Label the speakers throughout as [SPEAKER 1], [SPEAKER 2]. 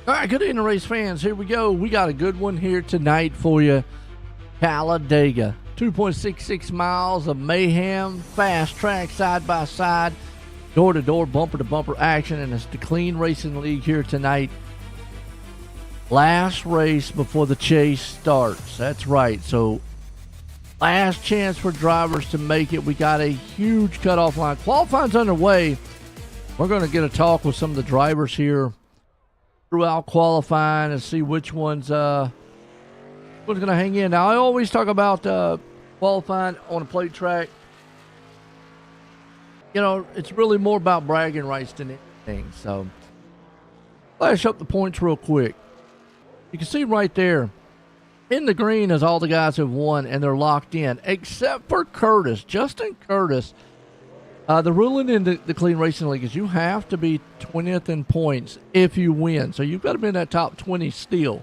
[SPEAKER 1] All right, good evening, race fans. Here we go. We got a good one here tonight for you. Talladega, 2.66 miles of mayhem, fast track, side by side, door to door, bumper to bumper action, and it's the Clean Racing League here tonight. Last race before the chase starts. That's right. So, last chance for drivers to make it. We got a huge cutoff line. Qualifying's underway. We're going to get a talk with some of the drivers here throughout qualifying and see which one's going to hang in. Now, I always talk about qualifying on a plate track. You know, it's really more about bragging rights than anything. So, flash up the points real quick. You can see right there, in the green is all the guys who've won, and they're locked in, except for Curtis, Justin Curtis. The ruling in the Clean Racing League is you have to be 20th in points if you win. So you've got to be in that top 20 still.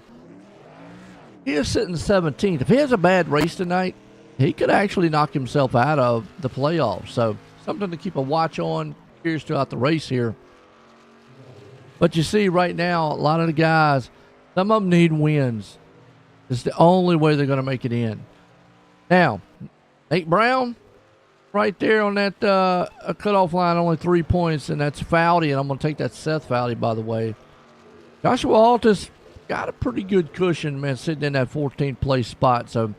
[SPEAKER 1] He is sitting 17th. If he has a bad race tonight, he could actually knock himself out of the playoffs. So something to keep a watch on. Curious throughout the race here. But you see right now, a lot of the guys, some of them need wins. It's the only way they're going to make it in. Now, Nate Brown, right there on that cutoff line, only 3 points, and that's Foudy, and I'm going to take that Seth Foudy, by the way. Joshua Altus got a pretty good cushion, man, sitting in that 14th place spot. So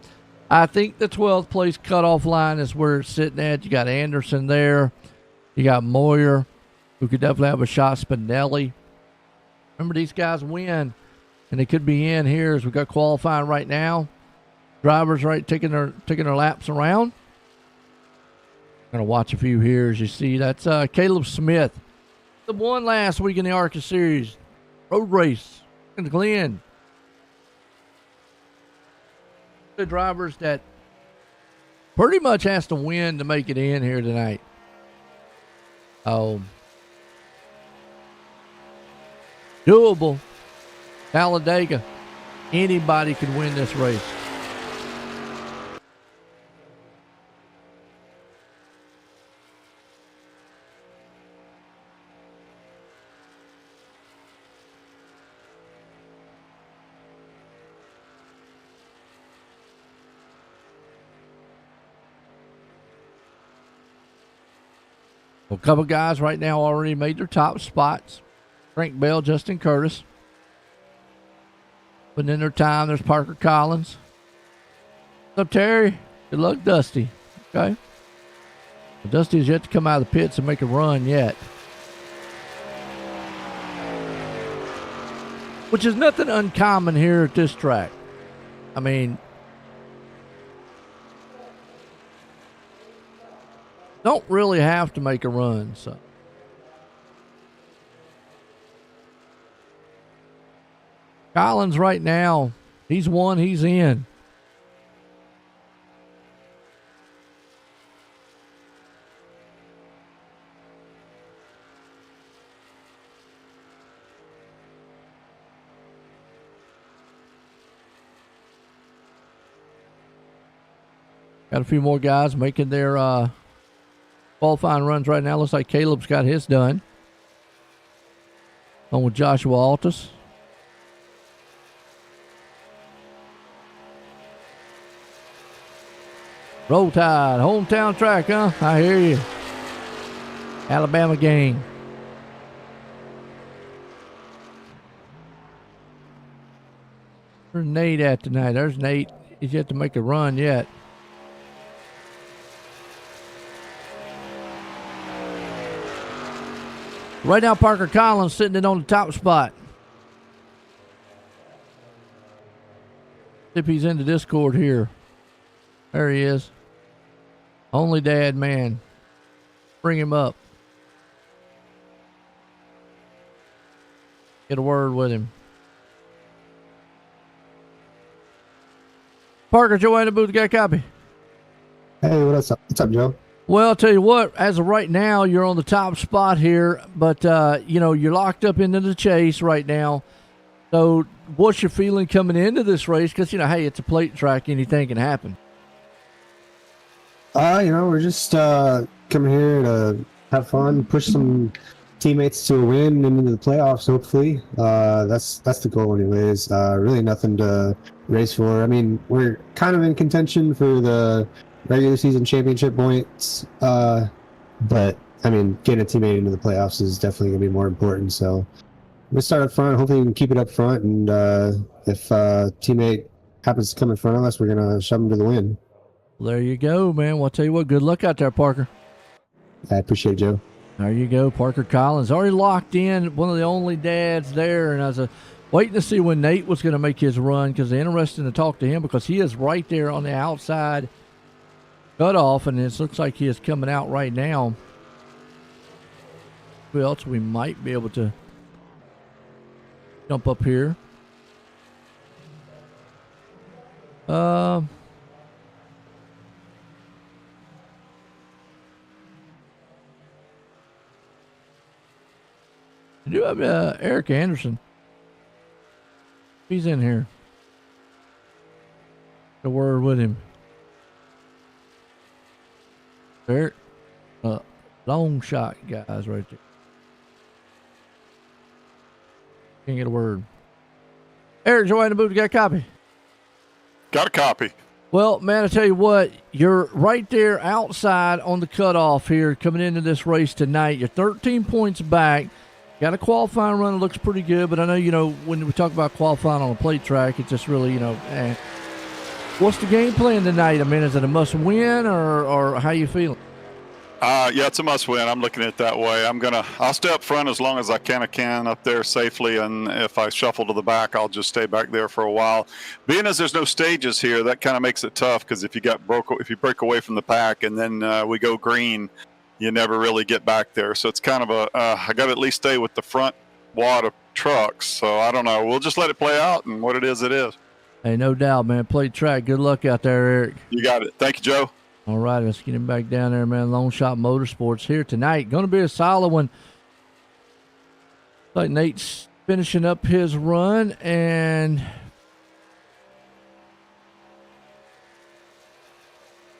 [SPEAKER 1] I think the 12th place cutoff line is where it's sitting at. You got Anderson there. You got Moyer, who could definitely have a shot. Spinelli. Remember, these guys win, and they could be in here as we got qualifying right now. Drivers right taking their laps around. Going to watch a few here as you see. That's Caleb Smith. The one last week in the ARCA Series. Road race in the Glen. The drivers that pretty much has to win to make it in here tonight. Doable. Talladega. Anybody can win this race. A couple guys right now already made their top spots. Frank Bell, Justin Curtis. Putting in their time. There's Parker Collins. What's up, Terry? Good luck, Dusty. Okay. Well, Dusty has yet to come out of the pits and make a run yet. Which is nothing uncommon here at this track. I mean, don't really have to make a run, so. Collins right now, he's won, he's in. Got a few more guys making their qualifying runs right now. Looks like Caleb's got his done. On with Joshua Altus. Roll Tide, hometown track, huh? I hear you. Alabama gang. Where's Nate at tonight? There's Nate. He's yet to make a run yet. Right now, Parker Collins sitting in on the top spot. See if he's in the Discord here. There he is. Only Dad, man. Bring him up. Get a word with him. Parker, Joe in the booth, got a copy.
[SPEAKER 2] Hey, what's up? What's up, Joe?
[SPEAKER 1] Well, I'll tell you what, as of right now, you're on the top spot here, but, you're locked up into the chase right now. So what's your feeling coming into this race? Because, hey, it's a plate track. Anything can happen.
[SPEAKER 2] We're just coming here to have fun, push some teammates to a win and into the playoffs. Hopefully, that's the goal, anyways. Really nothing to race for. I mean, we're kind of in contention for the regular season championship points, but I mean, getting a teammate into the playoffs is definitely gonna be more important. So we start up front. Hopefully, we can keep it up front, and if teammate happens to come in front of us, we're gonna shove them to the win.
[SPEAKER 1] Well, there you go, man. Well, I'll tell you what. Good luck out there, Parker.
[SPEAKER 2] I appreciate it, Joe.
[SPEAKER 1] There you go, Parker Collins. Already locked in, one of the only dads there. And I was waiting to see when Nate was going to make his run because it's interesting to talk to him because he is right there on the outside cutoff, and it looks like he is coming out right now. Who else we might be able to jump up here? I do have Eric Anderson. He's in here. A word with him. Eric, long shot guys right there. Can't get a word. Eric, join the booth. You got a copy?
[SPEAKER 3] Got a copy.
[SPEAKER 1] Well, man, I tell you what, you're right there outside on the cutoff here coming into this race tonight. You're 13 points back. Got a qualifying run that looks pretty good, but I know, when we talk about qualifying on a plate track, it's just really, What's the game plan tonight? I mean, is it a must win or how you feeling?
[SPEAKER 3] Yeah, it's a must win. I'm looking at it that way. I'll stay up front as long as I can up there safely, and if I shuffle to the back, I'll just stay back there for a while. Being as there's no stages here, that kind of makes it tough because if you break away from the pack and then we go green, you never really get back there. So it's kind of I got to at least stay with the front wad of trucks. So I don't know. We'll just let it play out, and what it is, it is.
[SPEAKER 1] Hey, no doubt, man. Play track. Good luck out there, Eric.
[SPEAKER 3] You got it. Thank you, Joe.
[SPEAKER 1] All right, let's get him back down there, man. Long Shot Motorsports here tonight. Going to be a solid one. Like Nate's finishing up his run, and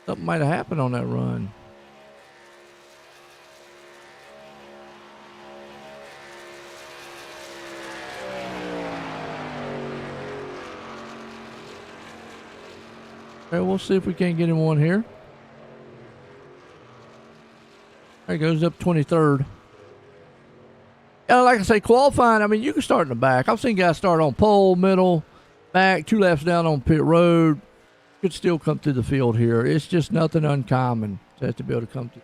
[SPEAKER 1] something might have happened on that run. Okay, we'll see if we can't get him one here. There he goes, up 23rd. Yeah, like I say, qualifying, I mean, you can start in the back. I've seen guys start on pole, middle, back, 2 laps down on pit road. Could still come through the field here. It's just nothing uncommon to be able to come through.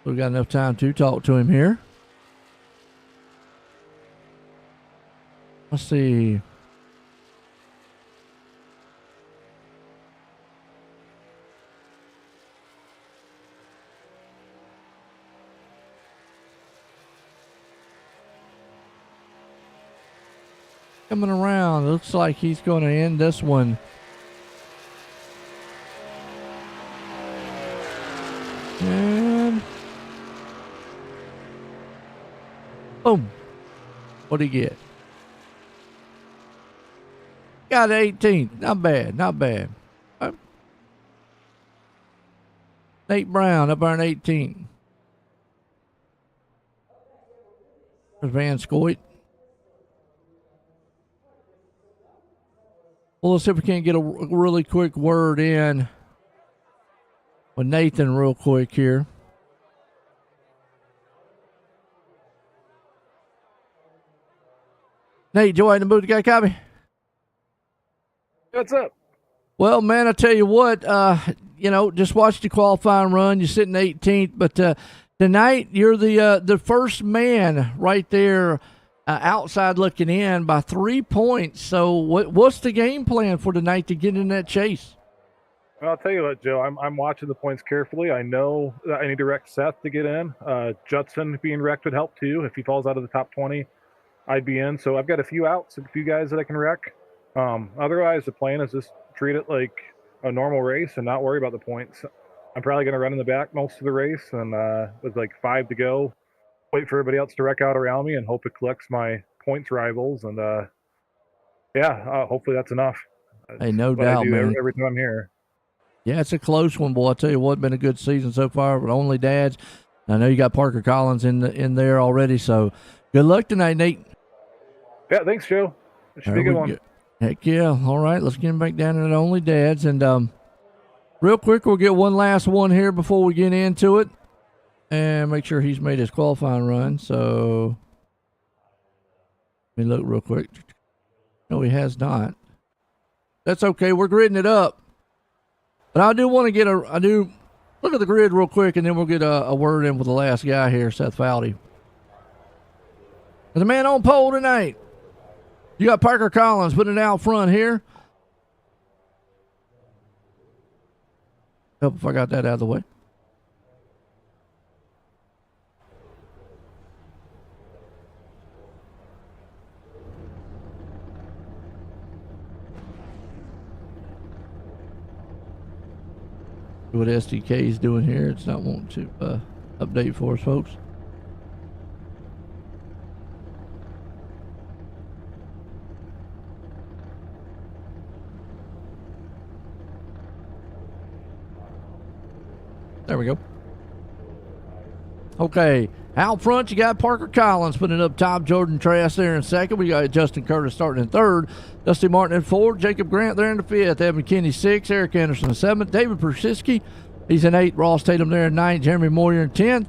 [SPEAKER 1] We've got enough time to talk to him here. Let's see. Coming around, looks like he's going to end this one. And boom. What'd he get? Got 18th. Not bad, not bad. Nate Brown up there in 18. There's Van Scoit. Well, let's see if we can't get a really quick word in with Nathan real quick here. Nate, Joy in the booth, you got a copy?
[SPEAKER 4] What's up?
[SPEAKER 1] Well, man, I tell you what, just watch the qualifying run. You're sitting 18th, but tonight you're the first man right there outside looking in by 3 points. So what's the game plan for tonight to get in that chase?
[SPEAKER 4] Well, I'll tell you what, Joe, I'm watching the points carefully. I know that I need to wreck Seth to get in. Judson being wrecked would help too. If he falls out of the top 20, I'd be in. So I've got a few outs and a few guys that I can wreck. Otherwise, the plan is just treat it like a normal race and not worry about the points. I'm probably going to run in the back most of the race, and with like 5 to go, wait for everybody else to wreck out around me and hope it collects my points rivals. And hopefully that's enough.
[SPEAKER 1] Hey, no doubt, man.
[SPEAKER 4] Every time I'm here.
[SPEAKER 1] Yeah, it's a close one, boy. I tell you what, been a good season so far, but only dads. I know you got Parker Collins in there already, so good luck tonight, Nate.
[SPEAKER 4] Yeah, thanks, Joe. It should be a good one.
[SPEAKER 1] Heck yeah. All right, let's get him back down to the only dads. And real quick, we'll get one last one here before we get into it. And make sure he's made his qualifying run. So let me look real quick. No, he has not. That's okay. We're gridding it up. But I do want to get look at the grid real quick, and then we'll get a word in with the last guy here, Seth Foudy. The man on pole tonight. You got Parker Collins putting it out front here. Hope if I got that out of the way. See what SDK is doing here. It's not wanting to update for us, folks. There we go. Okay, out front, you got Parker Collins putting it up top. Jordan Trask there in second. We got Justin Curtis starting in third. Dusty Martin in fourth. Jacob Grant there in the fifth. Evan Kinney sixth. Eric Anderson in seventh. David Persiski, he's in eighth. Ross Tatum there in ninth. Jeremy Moyer in 10th.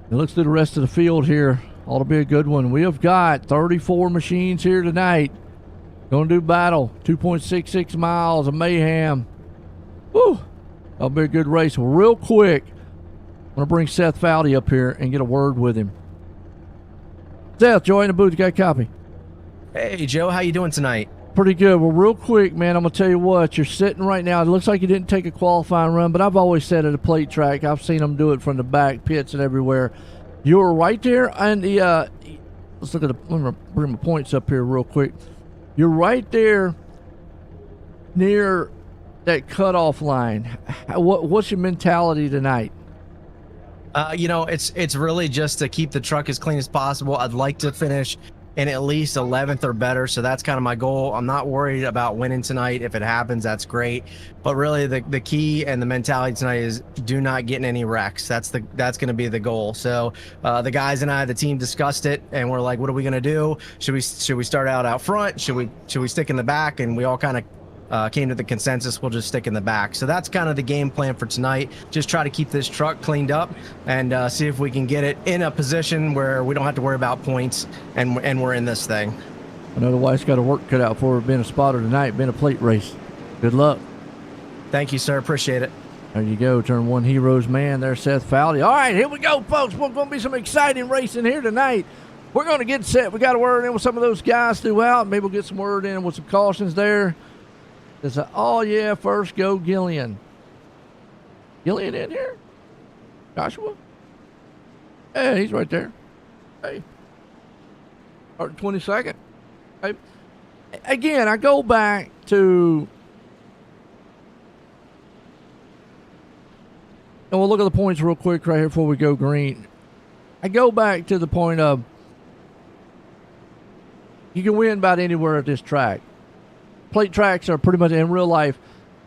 [SPEAKER 1] It looks through the rest of the field here. Ought to be a good one. We have got 34 machines here tonight. Going to do battle. 2.66 miles of mayhem. Woo! That'll be a good race. Real quick, I'm going to bring Seth Foudy up here and get a word with him. Seth, Joy in the booth, you got a copy?
[SPEAKER 5] Hey, Joe, how you doing tonight?
[SPEAKER 1] Pretty good. Well, real quick, man, I'm going to tell you what. You're sitting right now. It looks like you didn't take a qualifying run, but I've always said at a plate track, I've seen them do it from the back, pits and everywhere. You were right there. And let's look at let me bring my points up here real quick. You're right there near that cutoff line. What's your mentality tonight?
[SPEAKER 5] It's really just to keep the truck as clean as possible. I'd like to finish in at least 11th or better, so that's kind of my goal. I'm not worried about winning tonight. If it happens, that's great. But really, the key and the mentality tonight is do not get in any wrecks. That's going to be the goal. So the guys and I, the team, discussed it, and we're like, what are we going to do? Should we start out front? Should we stick in the back? And we all kind of came to the consensus we'll just stick in the back. So that's kind of the game plan for tonight. Just try to keep this truck cleaned up and see if we can get it in a position where we don't have to worry about points and we're in this thing.
[SPEAKER 1] I know the wife's got a work cut out for her being a spotter tonight, being a plate race. Good luck.
[SPEAKER 5] Thank you, sir. Appreciate it.
[SPEAKER 1] There you go. Turn one hero's man there, Seth Foudy. All right, here we go, folks. We're going to be some exciting racing here tonight. We're going to get set. We got a word in with some of those guys throughout. Maybe we'll get some word in with some cautions there. There's first go Gillian. Gillian in here? Joshua? Hey, he's right there. Hey. Starting 22nd. Hey. Again, I go back to, and we'll look at the points real quick right here before we go green. I go back to the point of you can win about anywhere at this track. Plate tracks are pretty much, in real life,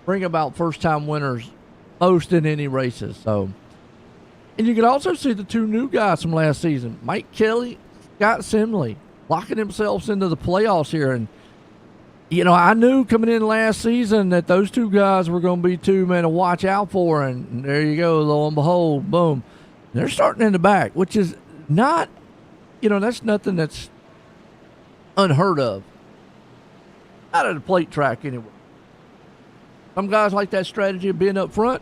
[SPEAKER 1] bring about first-time winners most in any races. So, and you can also see the two new guys from last season, Mike Kelly, Scott Simley, locking themselves into the playoffs here. And, I knew coming in last season that those two guys were going to be two men to watch out for. And there you go, lo and behold, boom. They're starting in the back, which is not, that's nothing that's unheard of. Out of the plate track anyway. Some guys like that strategy of being up front.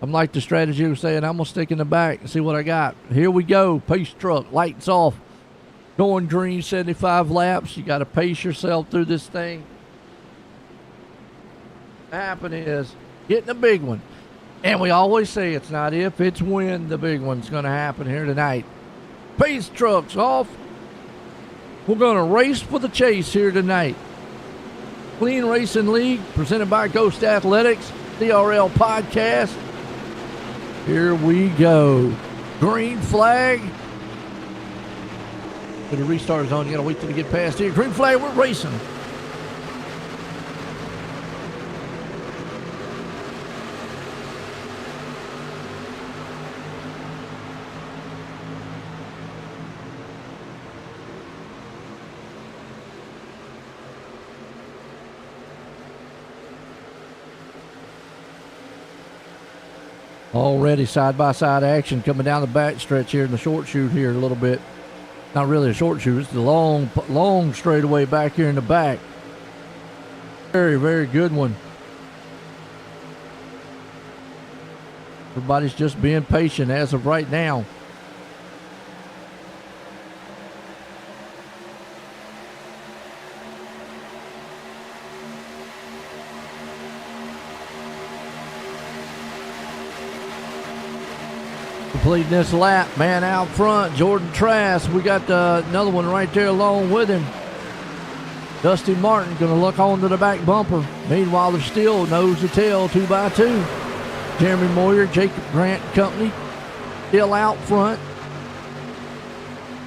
[SPEAKER 1] I'm like the strategy of saying, I'm going to stick in the back and see what I got. Here we go. Pace truck. Lights off. Going green 75 laps. You got to pace yourself through this thing. What happening is getting a big one. And we always say it's not if, it's when the big one's going to happen here tonight. Pace trucks off. We're going to race for the chase here tonight. Clean Racing League, presented by Ghost Athletics, DRL Podcast. Here we go. Green flag. For the restart zone, you got to wait till we get past here. Green flag, we're racing. Already side-by-side action coming down the back stretch here in the short chute here a little bit. Not really a short chute, it's the long straightaway back here in the back. Very, very good one. Everybody's just being patient as of right now. Completing this lap, man out front, Jordan Trask. We got another one right there along with him. Dusty Martin going to look onto the back bumper. Meanwhile, they're still nose to tail, 2x2. Jeremy Moyer, Jacob Grant Company, still out front.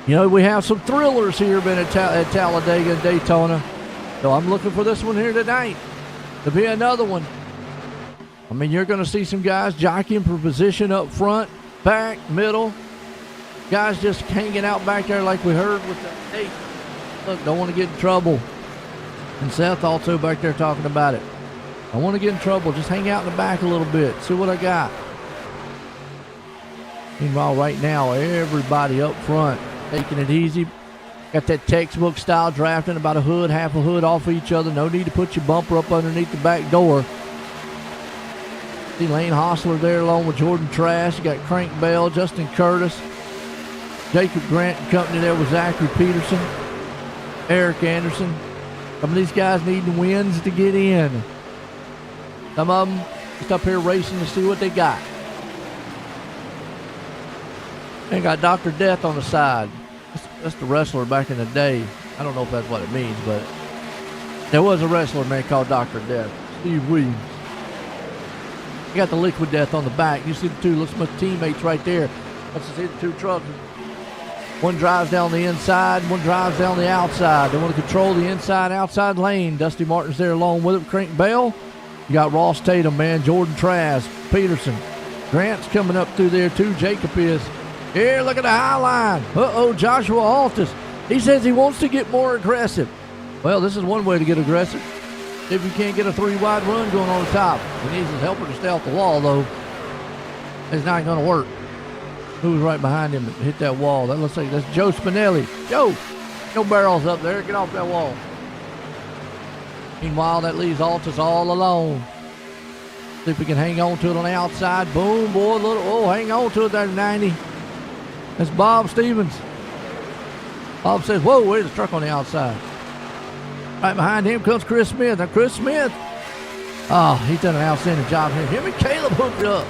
[SPEAKER 1] You know, we have some thrillers here been at Talladega and Daytona. So I'm looking for this one here tonight to be another one. I mean, you're going to see some guys jockeying for position up front, back, middle. Guys just hanging out back there like we heard with the hey, look, don't want to get in trouble. And Seth also back there talking about it. I want to get in trouble. Just hang out in the back a little bit. See what I got. Meanwhile, right now, everybody up front taking it easy. Got that textbook style drafting, about a hood, half a hood off of each other. No need to put your bumper up underneath the back door. See Lane Hostler there along with Jordan Trask. You got Crank Bell, Justin Curtis, Jacob Grant and Company there with Zachary Peterson, Eric Anderson. Some of these guys needing wins to get in. Some of them just up here racing to see what they got. They got Dr. Death on the side. That's the wrestler back in the day. I don't know if that's what it means, but there was a wrestler, man, called Dr. Death, Steve Williams. You got the Liquid Death on the back. You see the two Little Smith teammates right there. Let's see the two trucks. One drives down the inside, one drives down the outside. They want to control the inside-outside lane. Dusty Martin's there along with him. Crank Bell. You got Ross Tatum, man. Jordan Trask, Peterson. Grant's coming up through there too. Jacob is. Here, look at the high line. Uh-oh, Joshua Altus. He says he wants to get more aggressive. Well, this is one way to get aggressive. If you can't get a three-wide run going on the top. He needs his helper to stay off the wall, though. It's not going to work. Who's right behind him that hit that wall? That looks like that's Joe Spinelli. Joe, no barrels up there. Get off that wall. Meanwhile, that leaves Altus all alone. See if we can hang on to it on the outside. Boom, boy, hang on to it there, 90. That's Bob Stevens. Bob says, whoa, where's the truck on the outside? Right behind him comes Chris Smith. Now, Chris Smith, he's done an outstanding job here. Him and Caleb hooked up.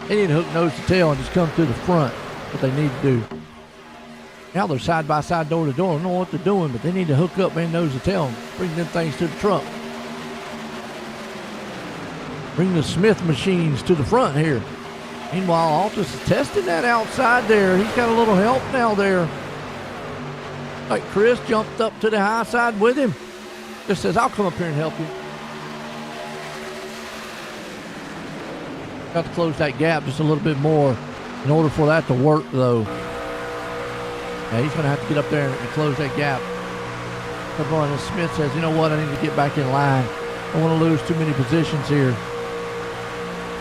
[SPEAKER 1] They need to hook nose to tail and just come through the front. What they need to do. Now they're side by side, door to door. I don't know what they're doing, but they need to hook up, man, nose to tail and bring them things to the truck. Bring the Smith machines to the front here. Meanwhile, Altus is testing that outside there. He's got a little help now there. Like Chris jumped up to the high side with him. Just says, I'll come up here and help you. Got to close that gap just a little bit more in order for that to work, though. Yeah, he's going to have to get up there and close that gap. And Smith says, you know what, I need to get back in line. I don't want to lose too many positions here.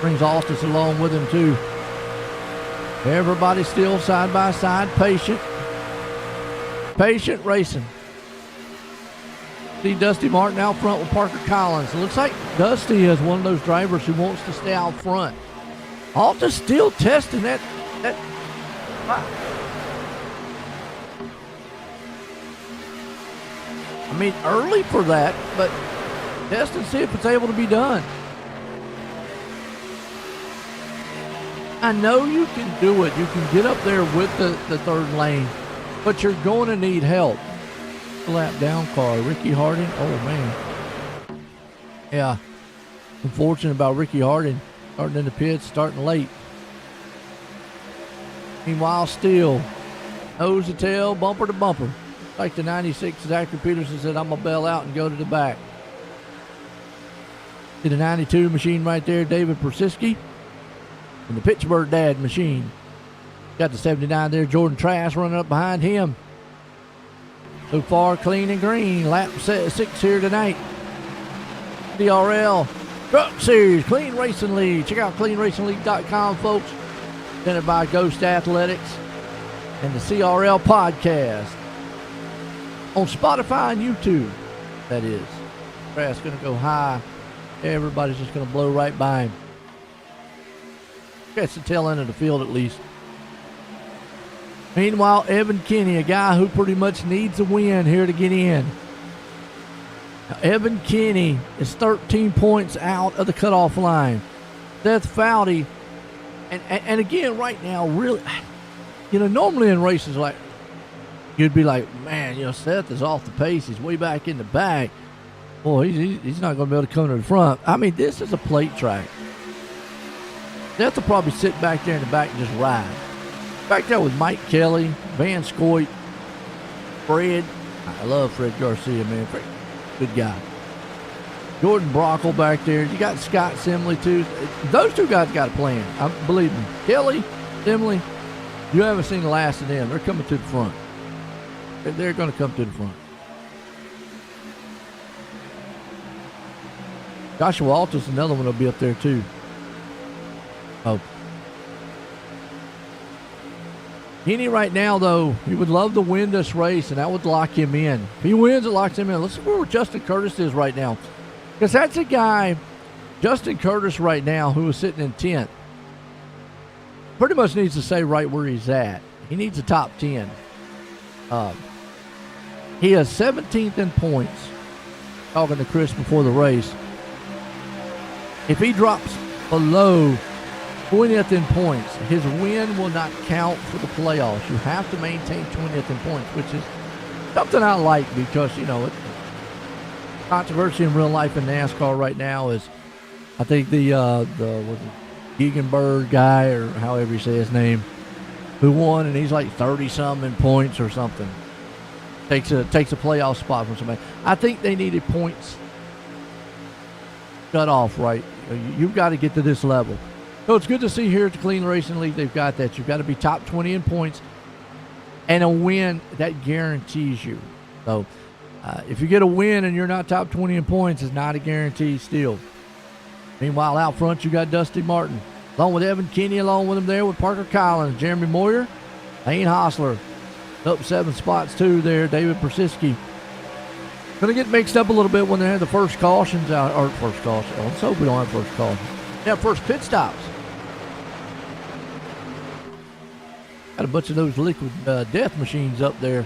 [SPEAKER 1] Brings Altus along with him, too. Everybody still side by side, patient. Patient racing. See Dusty Martin out front with Parker Collins. It looks like Dusty is one of those drivers who wants to stay out front. Altus still testing that. I mean, early for that, but test and see if it's able to be done. I know you can do it. You can get up there with the third lane, but you're going to need help. Lap down car, Ricky Harding. Oh, man. Yeah. Unfortunate about Ricky Harding starting in the pits, starting late. Meanwhile, still nose to tail, bumper to bumper. Like the 96, Zachary Peterson said, I'm going to bail out and go to the back. See the 92 machine right there, David Persiski. And the Pittsburgh Dad machine. Got the 79 there, Jordan Trask running up behind him. So far, clean and green. Lap 6 here tonight. DRL Truck Series Clean Racing League. Check out cleanracingleague.com, folks. Presented by Ghost Athletics and the CRL podcast on Spotify and YouTube. That is. Grass going to go high. Everybody's just going to blow right by him. Catch the tail end of the field at least. Meanwhile, Evan Kinney, a guy who pretty much needs a win here to get in. Now, Evan Kinney is 13 points out of the cutoff line. Seth Foudy, and again, right now, really, normally in races like, you'd be like, man, Seth is off the pace. He's way back in the back. Boy, he's not going to be able to come to the front. I mean, this is a plate track. Seth will probably sit back there in the back and just ride. Back there with Mike Kelly, Van Scoit, Fred. I love Fred Garcia, man. Fred, good guy. Jordan Brockle back there. You got Scott Simley, too. Those two guys got a plan. Believe me. Kelly, Simley, you haven't seen the last of them. They're coming to the front. They're going to come to the front. Joshua Altus, another one will be up there, too. Oh. Kenny right now, though, he would love to win this race, and that would lock him in. If he wins, it locks him in. Let's see where Justin Curtis is right now. Because that's a guy, Justin Curtis right now, who is sitting in 10th. Pretty much needs to stay right where he's at. He needs a top 10. He is 17th in points. Talking to Chris before the race. If he drops below 20th in points, his win will not count for the playoffs. You have to maintain 20th in points, which is something I like because, controversy in real life in NASCAR right now is, I think the Gegenberg guy, or however you say his name, who won, and he's like 30-something in points or something. Takes a playoff spot from somebody. I think they needed points cut off, right? You've got to get to this level. So it's good to see here at the Clean Racing League they've got that. You've got to be top 20 in points and a win that guarantees you. So if you get a win and you're not top 20 in points, it's not a guarantee still. Meanwhile, out front, you got Dusty Martin, along with Evan Kinney, along with him there with Parker Collins, Jeremy Moyer, Lane Hostler. Up 7 spots, too, there. David Persiski. Going to get mixed up a little bit when they have the first cautions out, or first caution. Oh, let's hope we don't have first caution. Yeah, first pit stops. Got a bunch of those liquid death machines up there.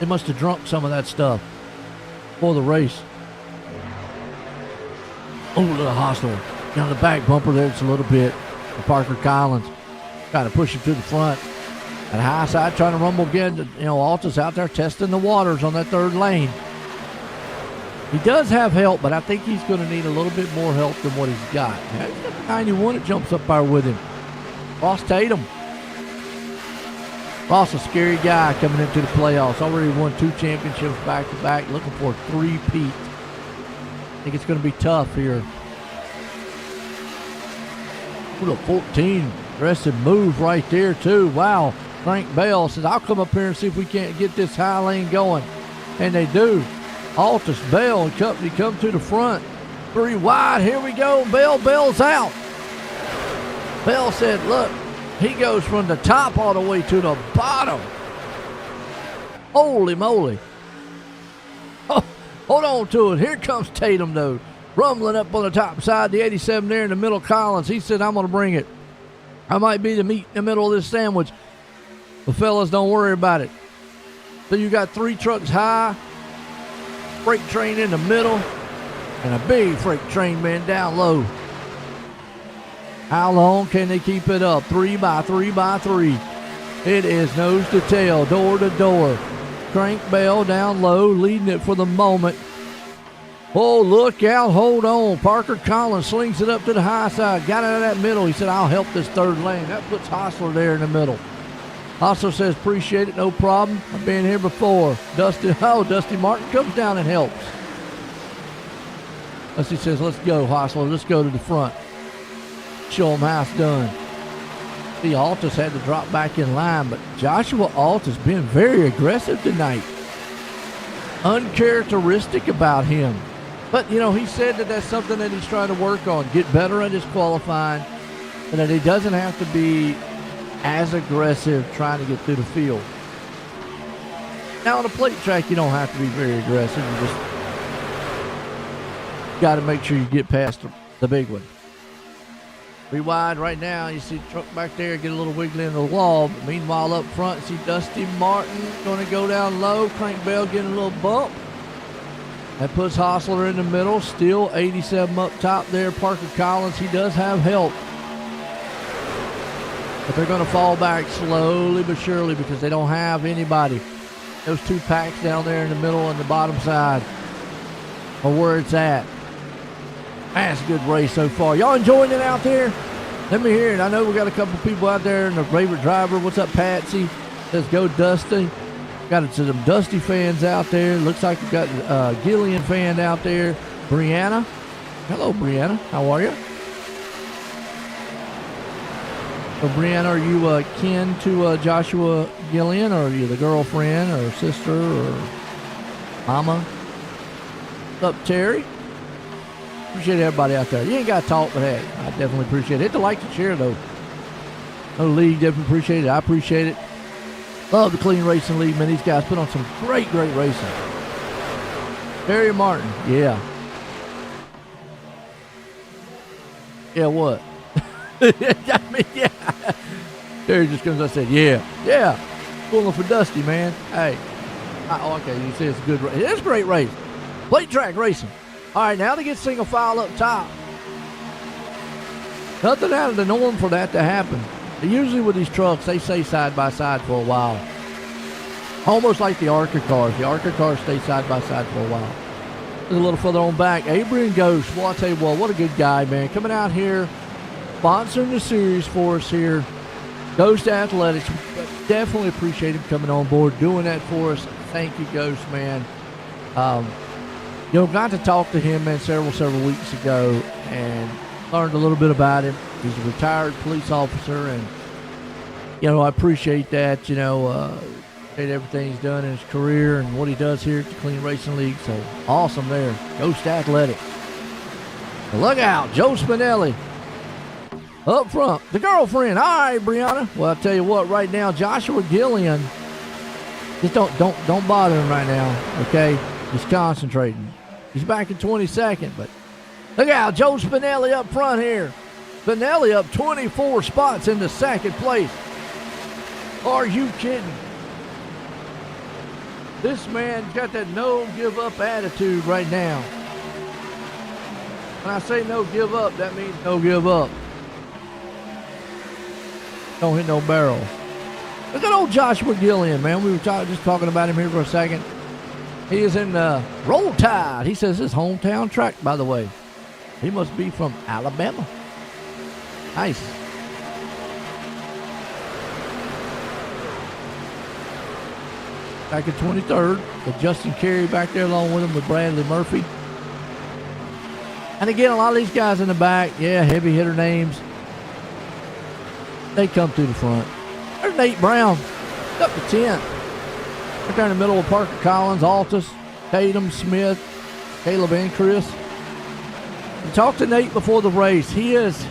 [SPEAKER 1] They must have drunk some of that stuff before the race. Oh, little Hostler. Down the back bumper there just a little bit. Parker Collins trying to push him to the front. And high side trying to rumble again. Altus out there testing the waters on that third lane. He does have help, but I think he's going to need a little bit more help than what he's got. He's got the 91 that jumps up there with him. Ross Tatum. Ross, a scary guy coming into the playoffs. Already won 2 championships back-to-back. Looking for a 3-peat. I think it's going to be tough here. What a 14 aggressive move right there, too. Wow. Frank Bell says, I'll come up here and see if we can't get this high lane going. And they do. Altus, Bell, and company come to the front. 3 wide. Here we go. Bell's out. Bell said, look, he goes from the top all the way to the bottom. Holy moly. Oh, hold on to it. Here comes Tatum, though. Rumbling up on the top side, the 87 there in the middle, Collins. He said, I'm going to bring it. I might be the meat in the middle of this sandwich. But fellas, don't worry about it. So you got 3 trucks high, freight train in the middle, and a big freight train, man, down low. How long can they keep it up? 3 by 3 by 3. It is nose to tail, door to door. Crank Bell down low, leading it for the moment. Oh, look out. Hold on. Parker Collins slings it up to the high side. Got out of that middle. He said, I'll help this third lane. That puts Hostler there in the middle. Hostler says, appreciate it. No problem. I've been here before. Dusty Martin comes down and helps. Dusty says, let's go, Hostler. Let's go to the front. Show them how it's done. See, Altus had to drop back in line, but Joshua Altus been very aggressive tonight. uncharacteristic about him. But, you know, he said that that's something that he's trying to work on, get better at his qualifying, and that he doesn't have to be as aggressive trying to get through the field. Now, on a plate track, you don't have to be very aggressive. You just got to make sure you get past the big one. Rewind right now. You see the truck back there get a little wiggly in the wall. But meanwhile, up front, see Dusty Martin going to go down low. Crank Bell getting a little bump. That puts Hostler in the middle. Still 87 up top there. Parker Collins, he does have help. But they're going to fall back slowly but surely because they don't have anybody. Those two packs down there in the middle and the bottom side are where it's at. That's a good race so far. Y'all enjoying it out there? Let me hear it. I know we got a couple people out there and a favorite driver. What's up, Patsy? Let's go, Dusty. Got some Dusty fans out there. Looks like we've got a Gillian fan out there. Brianna. Hello, Brianna. How are you? So, Brianna, are you kin to Joshua Gillian, or are you the girlfriend or sister or mama? What's up, Terry? Appreciate everybody out there. You ain't got to talk, but hey, I definitely appreciate it. Hit the like and share, though. No league, definitely appreciate it. I appreciate it. Love the Clean Racing League, man. These guys put on some great racing. Terry Martin, yeah. Yeah, what? I mean, yeah. Terry just comes up and said, yeah. Pulling for Dusty, man. Hey. Okay, you say it's a good race. It is a great race. Plate track racing. All right, now they get single file up top. Nothing out of the norm for that to happen. Usually with these trucks, they stay side by side for a while. Almost like the ARCA cars. The ARCA cars stay side by side for a while. A little further on back, Adrian Ghost. Well, I'll tell you what a good guy, man. Coming out here, sponsoring the series for us here. Ghost Athletics. Definitely appreciate him coming on board, doing that for us. Thank you, Ghost, man. Got to talk to him, man, several weeks ago and learned a little bit about him. He's a retired police officer, and, I appreciate that, appreciate everything he's done in his career and what he does here at the Clean Racing League. So, awesome there. Ghost Athletics. Look out, Joe Spinelli. Up front, the girlfriend. All right, Brianna. Well, I'll tell you what, right now, Joshua Gillian, just don't bother him right now, okay? He's concentrating. He's back in 22nd, but look out, Joe Spinelli up front here. Spinelli up 24 spots into second place. Are you kidding? This man's got that no give up attitude right now. When I say no give up, that means no give up. Don't hit no barrels. Look at old Joshua Gillian, man. We were just talking about him here for a second. He is in Roll Tide. He says his hometown track, by the way. He must be from Alabama. Nice. Back in 23rd, with Justin Carey back there along with him with Bradley Murphy. And again, a lot of these guys in the back, heavy hitter names. They come through the front. There's Nate Brown, up to 10th. Right there in the middle of Parker Collins, Altus, Tatum, Smith, Caleb, and Chris. I talked to Nate before the race. He's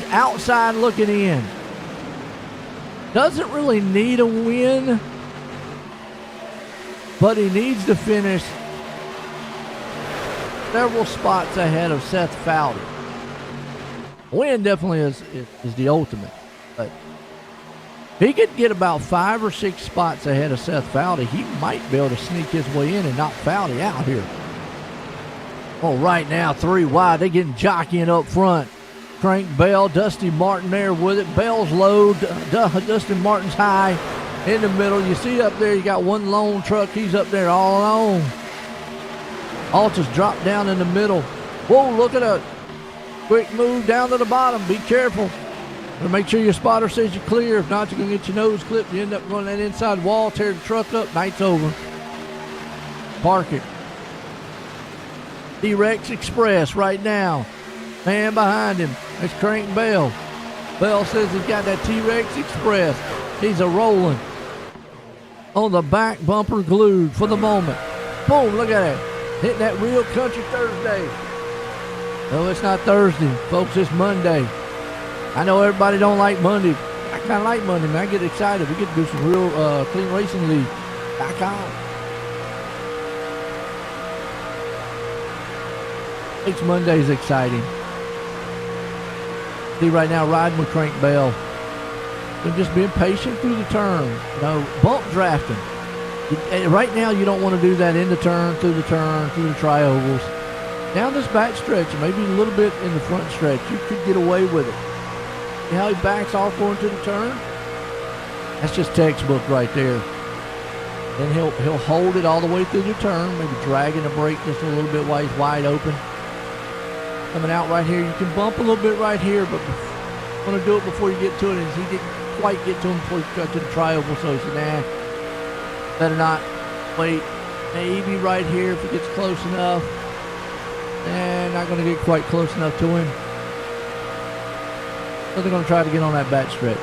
[SPEAKER 1] outside looking in. Doesn't really need a win, but he needs to finish several spots ahead of Seth Fowler. Win definitely is the ultimate, but if he could get about 5 or 6 spots ahead of Seth Fowler, he might be able to sneak his way in and knock Fowler out here. Oh, right now, 3 wide. They're getting jockeying up front. Crank Bell, Dusty Martin there with it. Bell's low, Dusty Martin's high in the middle. You see up there, you got one lone truck. He's up there all alone. Altus dropped down in the middle. Whoa, look at that. Quick move down to the bottom. Be careful. Make sure your spotter says you're clear. If not, you're going to get your nose clipped. You end up running that inside wall, tear the truck up. Night's over. Park it. T-Rex Express right now. Man behind him. That's Crank Bell. Bell says he's got that T-Rex Express. He's a rolling. on the back bumper glued for the moment. Boom, look at it. Hitting that real country Thursday. No, it's not Thursday, folks, it's Monday. I know everybody don't like Monday. I kind of like Monday, man. I get excited. We get to do some real clean racing league. Back on. Makes Mondays exciting. See right now, riding with Crank Bell. And just being patient through the turn. You know, bump drafting. Right now, you don't want to do that in the turn, through the tri-ovals. Down this back stretch, maybe a little bit in the front stretch, you could get away with it. See how he backs off going to the turn? That's just textbook right there. Then he'll hold it all the way through the turn, maybe dragging the brake just a little bit while he's wide open. Coming out right here, you can bump a little bit right here, but you want to do it before you get to it. And he didn't quite get to him before he got to the tri-oval, so he said, nah, better not wait. Maybe right here if it gets close enough. And not going to get quite close enough to him. So they're going to try to get on that back stretch.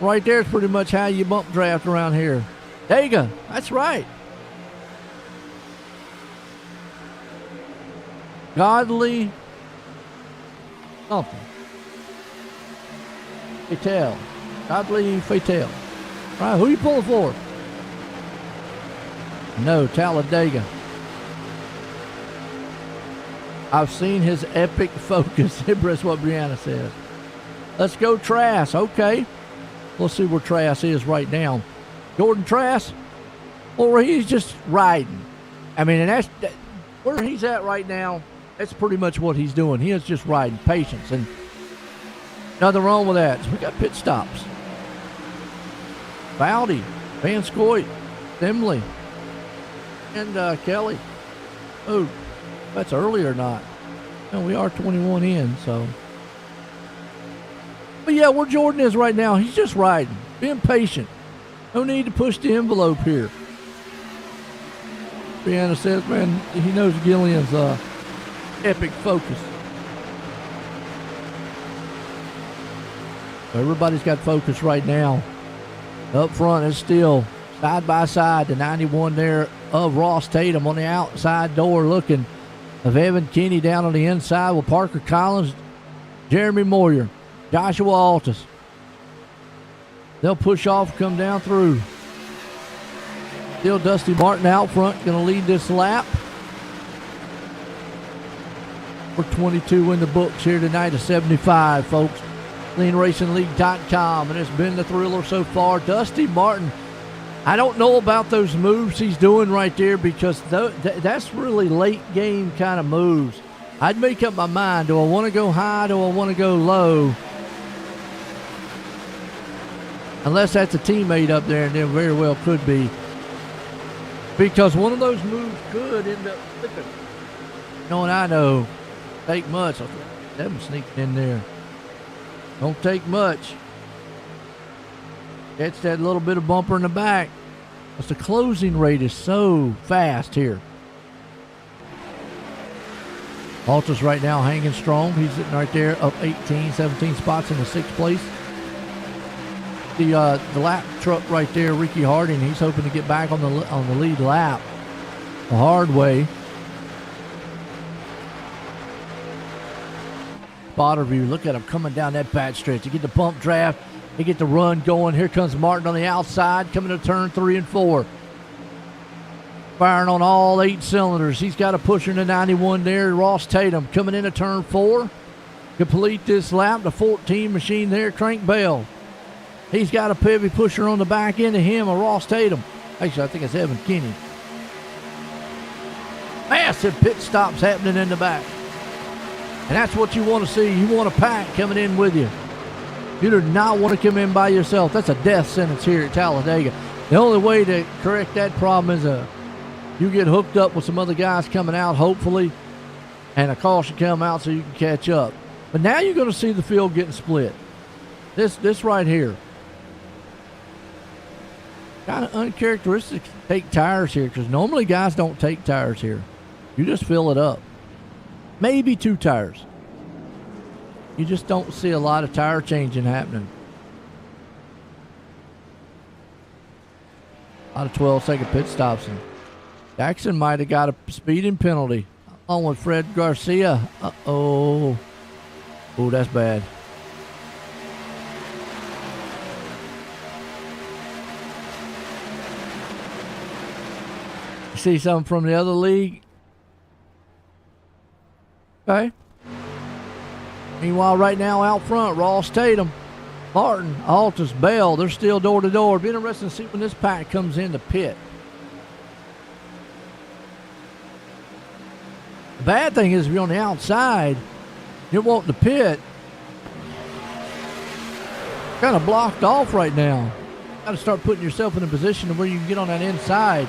[SPEAKER 1] Right there is pretty much how you bump draft around here. Talladega, that's right. Godly something. Fatal. Godly Fatal. Right, who are you pulling for? No, Talladega. I've seen his epic focus. That's what Brianna says. Let's go Trask. Okay. Let's see where Trask is right now. Jordan Trask. Well, he's just riding. I mean, and that's where he's at right now. That's pretty much what he's doing. He is just riding. Patience. And nothing wrong with that. So we got pit stops. Bowdy, Van Scoit, Simley, and Kelly. Oh, that's early or not? No, we are 21 in, so. But yeah, where Jordan is right now, he's just riding, being patient. No need to push the envelope here. Brianna says, man, he knows Gillian's epic focus. Everybody's got focus right now. Up front is still side by side, the 91 there of Ross Tatum on the outside door looking of Evan Kinney down on the inside with Parker Collins, Jeremy Moyer, Joshua Altus. They'll push off, come down through. Still Dusty Martin out front, going to lead this lap. We're 22 in the books here tonight, a 75, folks. CleanRacingLeague.com, and it's been the thriller so far. Dusty Martin, I don't know about those moves he's doing right there because that's really late game kind of moves. I'd make up my mind. Do I want to go high? Do I want to go low? Unless that's a teammate up there, and then very well could be. Because one of those moves could end up flipping. You know, and I know, take much. Them sneaking in there. Don't take much. Catch that little bit of bumper in the back. Because the closing rate is so fast here. Altus right now hanging strong. He's sitting right there up 18, 17 spots in the 6th place. The lap truck right there, Ricky Harding, he's hoping to get back on the lead lap the hard way. Spotter view, look at him coming down that back stretch. You get the bump draft, you get the run going. Here comes Martin on the outside, coming to turn 3 and 4. Firing on all 8 cylinders. He's got a pusher in the 91 there. Ross Tatum coming into turn 4. Complete this lap, the 14 machine there, Crank Bell. He's got a heavy pusher on the back end of him, a Ross Tatum. Actually, I think it's Evan Kinney. Massive pit stops happening in the back. And that's what you want to see. You want a pack coming in with you. You do not want to come in by yourself. That's a death sentence here at Talladega. The only way to correct that problem is you get hooked up with some other guys coming out, hopefully, and a caution come out so you can catch up. But now you're going to see the field getting split. This right here. Kind of uncharacteristic to take tires here because normally guys don't take tires here. You just fill it up. Maybe 2 tires. You just don't see a lot of tire changing happening. Out of 12-second pit stops. And Jackson might have got a speeding penalty. Along with Fred Garcia. Uh-oh. Oh, that's bad. You see something from the other league? Okay. Meanwhile, right now out front, Ross Tatum, Martin, Altus, Bell, they're still door to door. Be interesting to see when this pack comes in the pit. The bad thing is if you're on the outside, you're wanting the pit. Kind of blocked off right now. Got to start putting yourself in a position where you can get on that inside.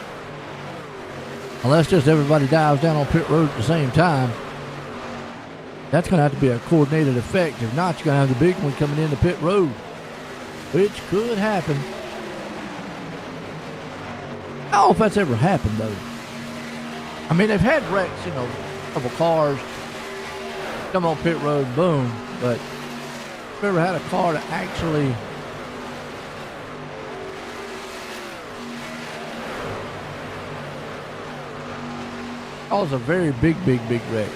[SPEAKER 1] Unless just everybody dives down on pit road at the same time. That's going to have to be a coordinated effect. If not, you're going to have the big one coming in the pit road, which could happen. I don't know if that's ever happened, though. I mean, they've had wrecks, a couple cars come on pit road, boom. But I've ever had a car that actually caused a very big wreck.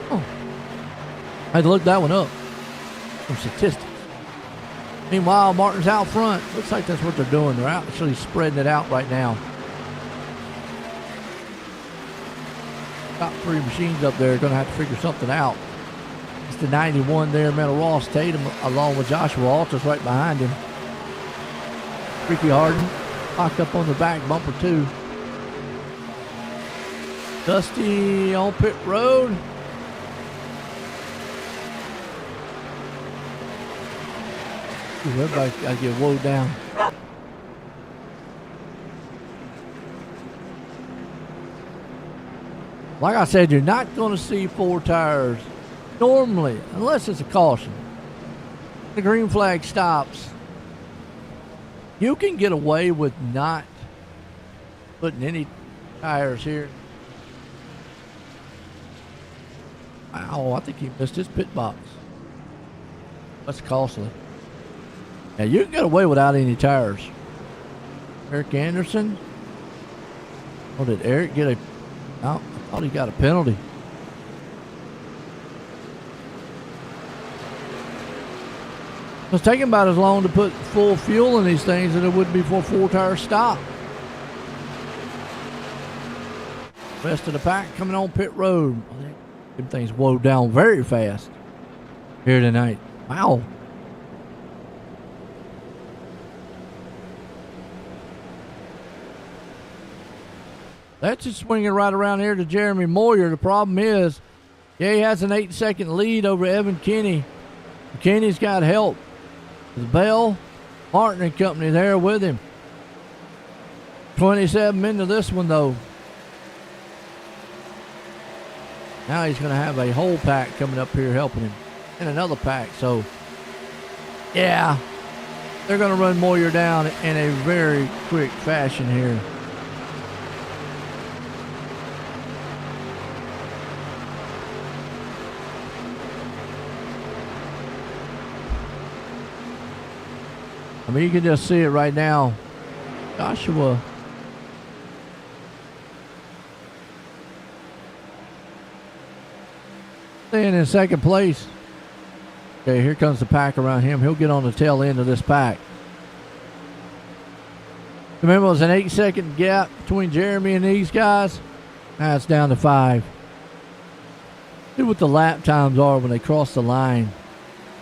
[SPEAKER 1] Oh, I had to look that one up. Some statistics. Meanwhile, Martin's out front. Looks like that's what they're doing. They're actually spreading it out right now. Top three machines up there are going to have to figure something out. It's the 91 there, Metal Ross Tatum, along with Joshua Altus right behind him. Ricky Harden locked up on the back bumper too. Dusty on pit road. Ooh, everybody got to get woed down. Like I said, you're not going to see four tires normally, unless it's a caution. The green flag stops. You can get away with not putting any tires here. Wow, I think he missed his pit box. That's costly. Now you can get away without any tires. Eric Anderson. Oh, did Eric get a... Oh, I thought he got a penalty. It's taking about as long to put full fuel in these things as it would be for a four-tire stop. Rest of the pack coming on pit road. Them things wowed down very fast here tonight. Wow. That's just swinging right around here to Jeremy Moyer. The problem is, yeah, he has an 8-second lead over Evan Kinney. Kinney's got help. There's Bell, Martin and company there with him. 27 into this one, though. Now he's going to have a whole pack coming up here helping him. And another pack. So, yeah, they're going to run Moyer down in a very quick fashion here. I mean, you can just see it right now. Joshua. Staying in second place. Okay, here comes the pack around him. He'll get on the tail end of this pack. Remember, it was an 8-second gap between Jeremy and these guys. Now it's down to 5. See what the lap times are when they cross the line.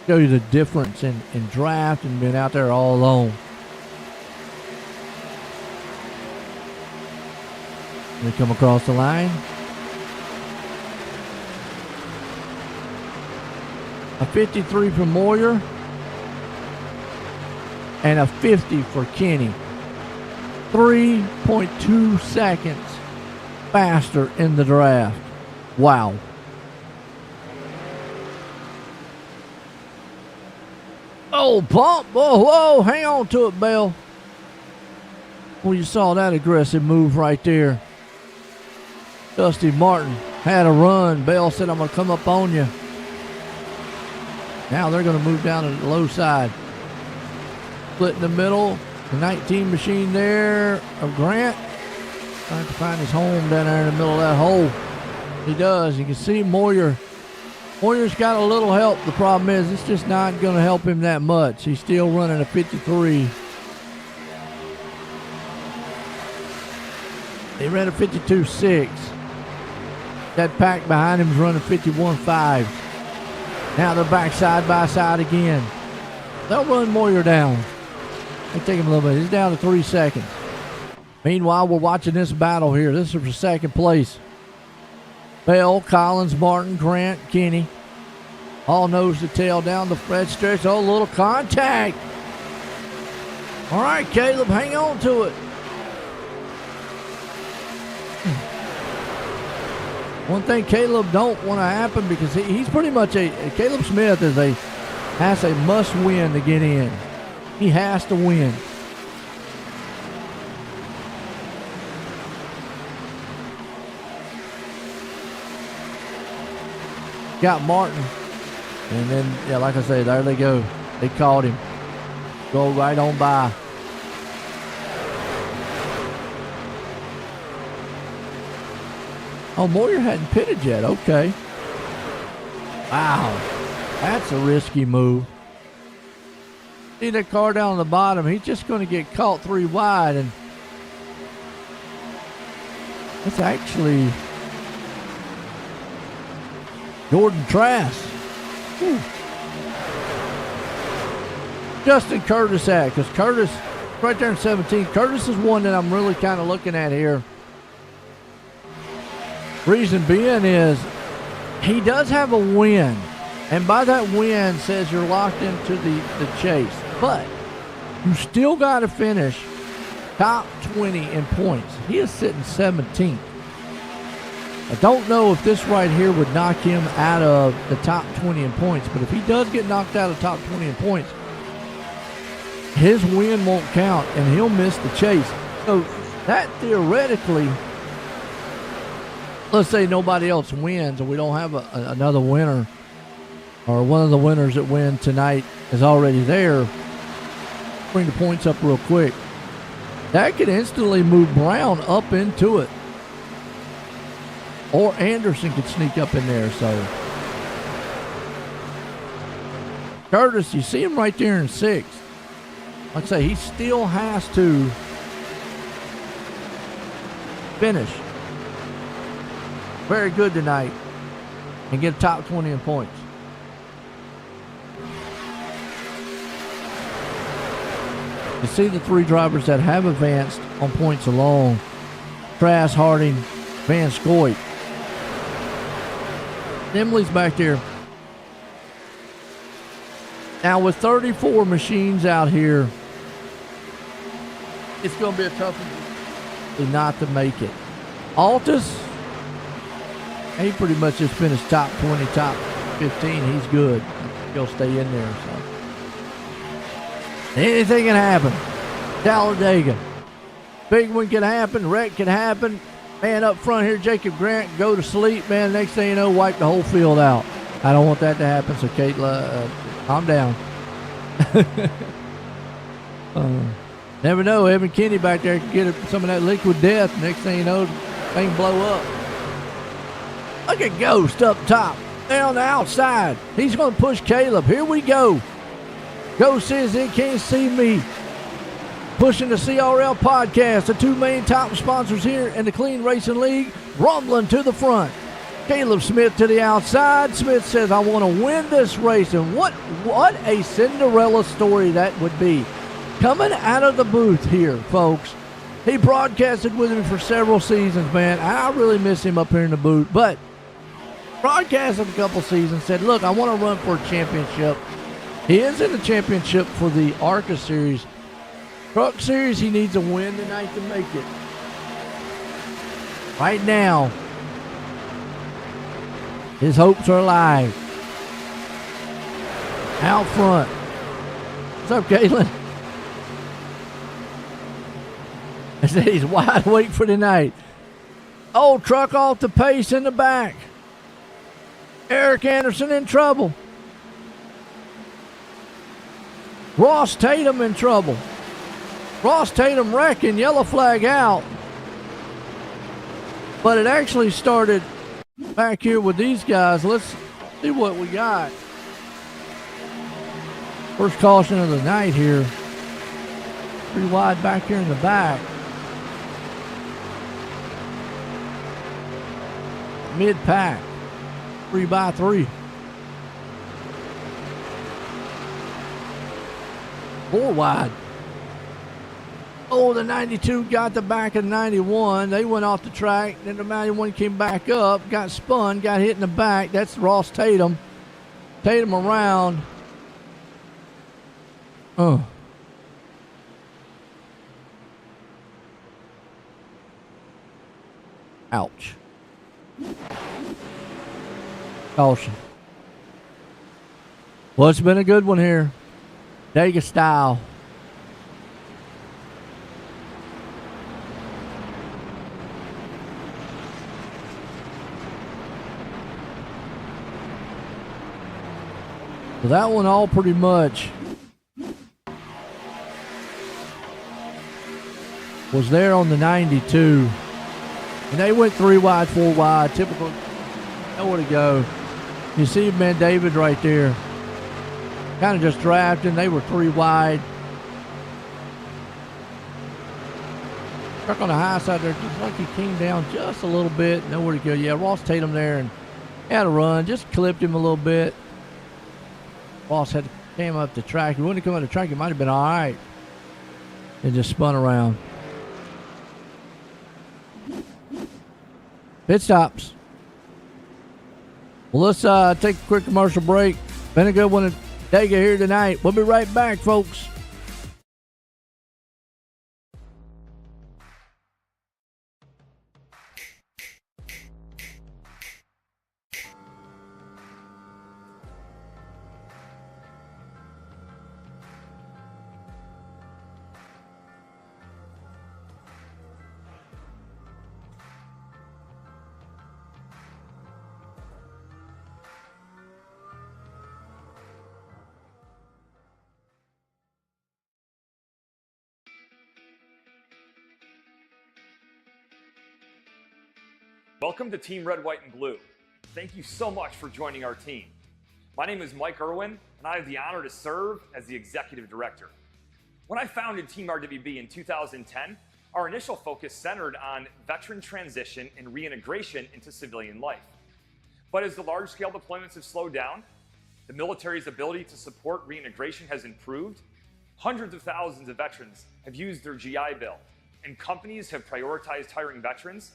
[SPEAKER 1] Show you the difference in draft and being out there all alone. They come across the line. A 53 for Moyer and a 50 for Kinney. 3.2 seconds faster in the draft. Wow. Oh, pump. Whoa, hang on to it, Bell. Well, you saw that aggressive move right there. Dusty Martin had a run. Bell said, I'm going to come up on you. Now they're going to move down to the low side. Split in the middle. The 19 machine there of Grant. Trying to find his home down there in the middle of that hole. He does. You can see Moyer. Moyer's got a little help. The problem is it's just not going to help him that much. He's still running a 53. He ran a 52.6. That pack behind him is running 51.5. Now they're back side by side again. They'll run Moyer down. They take him a little bit. He's down to 3 seconds. Meanwhile, we're watching this battle here. This is for second place. Bell, Collins, Martin, Grant, Kenny. All nose to tail down the red stretch. Oh, little contact. All right, Caleb, hang on to it. One thing Caleb don't want to happen because he's pretty much Caleb Smith has a must win to get in. He has to win. Got Martin. And then, yeah, like I say, there they go. They caught him. Go right on by. Oh, Moyer hadn't pitted yet. Okay. Wow. That's a risky move. See that car down on the bottom. He's just going to get caught 3 wide. And it's actually Jordan Trask. Whew. Justin Curtis at, because Curtis, right there in 17, Curtis is one that I'm really kind of looking at here. Reason being is he does have a win, and by that win says you're locked into the chase, but you still got to finish top 20 in points. He is sitting 17th. I don't know if this right here would knock him out of the top 20 in points, but if he does get knocked out of top 20 in points, his win won't count, and he'll miss the chase. So that theoretically, let's say nobody else wins and we don't have another winner, or one of the winners that win tonight is already there, bring the points up real quick. That could instantly move Brown up into it. Or Anderson could sneak up in there. So Curtis, you see him right there in 6th. Like I say, he still has to finish very good tonight and get a top 20 in points. You see the 3 drivers that have advanced on points alone: Trask, Harding, Van Scoit. Emily's back there. Now with 34 machines out here, it's going to be a tough one not to make it. Altus, he pretty much just finished top 20, top 15. He's good. He'll stay in there. So anything can happen. Talladega. Big one can happen. Wreck can happen. Man up front here, Jacob Grant, go to sleep, man. Next thing you know, wipe the whole field out. I don't want that to happen, so Kate, calm down. Never know. Evan Kinney back there can get some of that liquid death. Next thing you know, thing blow up. Look at Ghost up top. There on the outside. He's going to push Caleb. Here we go. Ghost says he can't see me. Pushing the CRL podcast, the 2 main top sponsors here in the Clean Racing League, rumbling to the front. Caleb Smith to the outside. Smith says, I want to win this race. And what a Cinderella story that would be. Coming out of the booth here, folks. He broadcasted with me for several seasons, man. I really miss him up here in the booth. But broadcasted a couple seasons, said, look, I want to run for a championship. He is in the championship for the ARCA Series. Truck Series, he needs a win tonight to make it. Right now, his hopes are alive. Out front. What's up, Caitlin? I said he's wide awake for tonight. Oh, truck off the pace in the back. Eric Anderson in trouble. Ross Tatum in trouble. Ross Tatum wrecking, yellow flag out. But it actually started back here with these guys. Let's see what we got. First caution of the night here. Pretty wide back here in the back. Mid-pack. 3x3. 4 wide. Oh, the 92 got the back of 91. They went off the track. Then the 91 came back up, got spun, got hit in the back. That's Ross Tatum. Tatum around. Ouch. Caution. Well, it's been a good one here. Talladega style. So that one all pretty much was there on the 92. And they went 3 wide, 4 wide. Typical. Nowhere to go. You see man David right there. Kind of just drafting. They were 3 wide. Truck on the high side there. Just like he came down just a little bit. Nowhere to go. Yeah, Ross Tatum there and had a run. Just clipped him a little bit. Ross had came up the track. He wouldn't have come up the track. It might have been all right. And just spun around. Pit stops. Well, let's take a quick commercial break. Been a good one at Talladega here tonight. We'll be right back, folks.
[SPEAKER 6] Welcome to Team Red, White, and Blue. Thank you so much for joining our team. My name is Mike Irwin, and I have the honor to serve as the Executive Director. When I founded Team RWB in 2010, our initial focus centered on veteran transition and reintegration into civilian life. But as the large-scale deployments have slowed down, the military's ability to support reintegration has improved, hundreds of thousands of veterans have used their GI Bill, and companies have prioritized hiring veterans,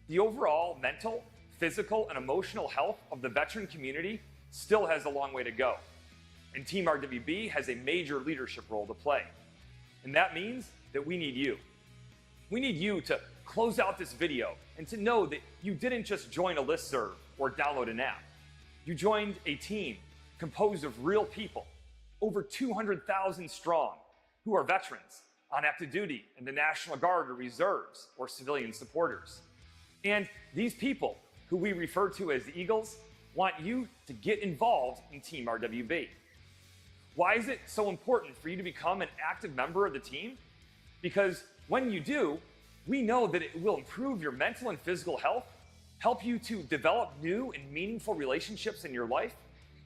[SPEAKER 6] the overall mental, physical, and emotional health of the veteran community still has a long way to go. And Team RWB has a major leadership role to play. And that means that we need you. We need you to close out this video and to know that you didn't just join a listserv or download an app. You joined a team composed of real people, over 200,000 strong, who are veterans on active duty in the National Guard or reserves or civilian supporters. And these people, who we refer to as the Eagles, want you to get involved in Team RWB. Why is it so important for you to become an active member of the team? Because when you do, we know that it will improve your mental and physical health, help you to develop new and meaningful relationships in your life,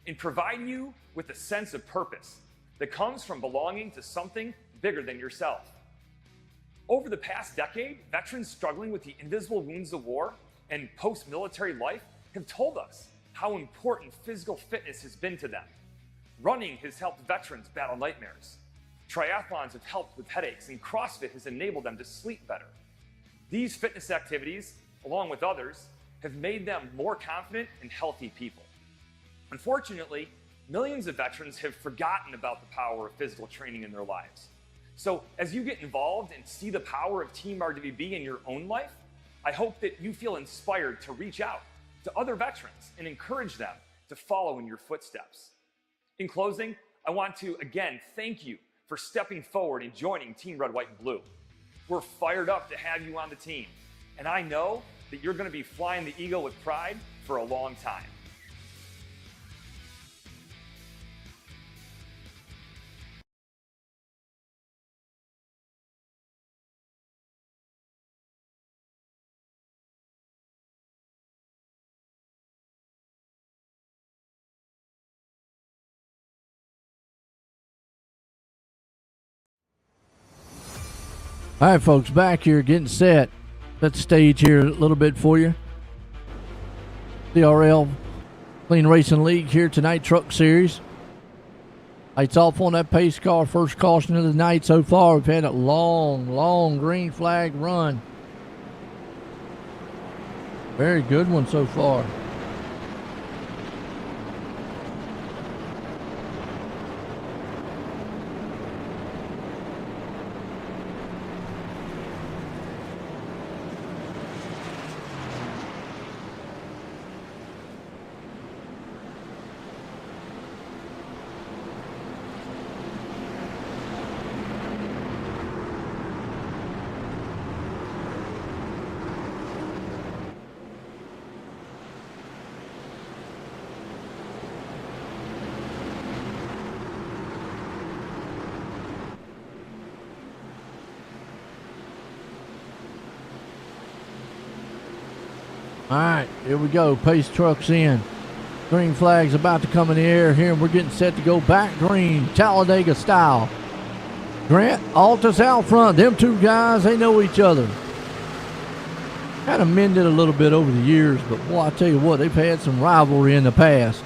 [SPEAKER 6] and provide you with a sense of purpose that comes from belonging to something bigger than yourself. Over the past decade, veterans struggling with the invisible wounds of war and post-military life have told us how important physical fitness has been to them. Running has helped veterans battle nightmares. Triathlons have helped with headaches, and CrossFit has enabled them to sleep better. These fitness activities, along with others, have made them more confident and healthy people. Unfortunately, millions of veterans have forgotten about the power of physical training in their lives. So as you get involved and see the power of Team RWB in your own life, I hope that you feel inspired to reach out to other veterans and encourage them to follow in your footsteps. In closing, I want to again thank you for stepping forward and joining Team Red, White, and Blue. We're fired up to have you on the team, and I know that you're going to be flying the Eagle with pride for a long time.
[SPEAKER 1] All right, folks, back here getting set. Set the stage here a little bit for you. CRL Clean Racing League here tonight, Truck Series. Lights off on that pace car. First caution of the night so far. We've had a long green flag run. Very good one so far. All right, here we go. Pace trucks in. Green flag's about to come in the air here, and we're getting set to go back green, Talladega style. Grant, Altus out front. Them two guys, they know each other. Kind of mended a little bit over the years, but boy, I tell you what, they've had some rivalry in the past.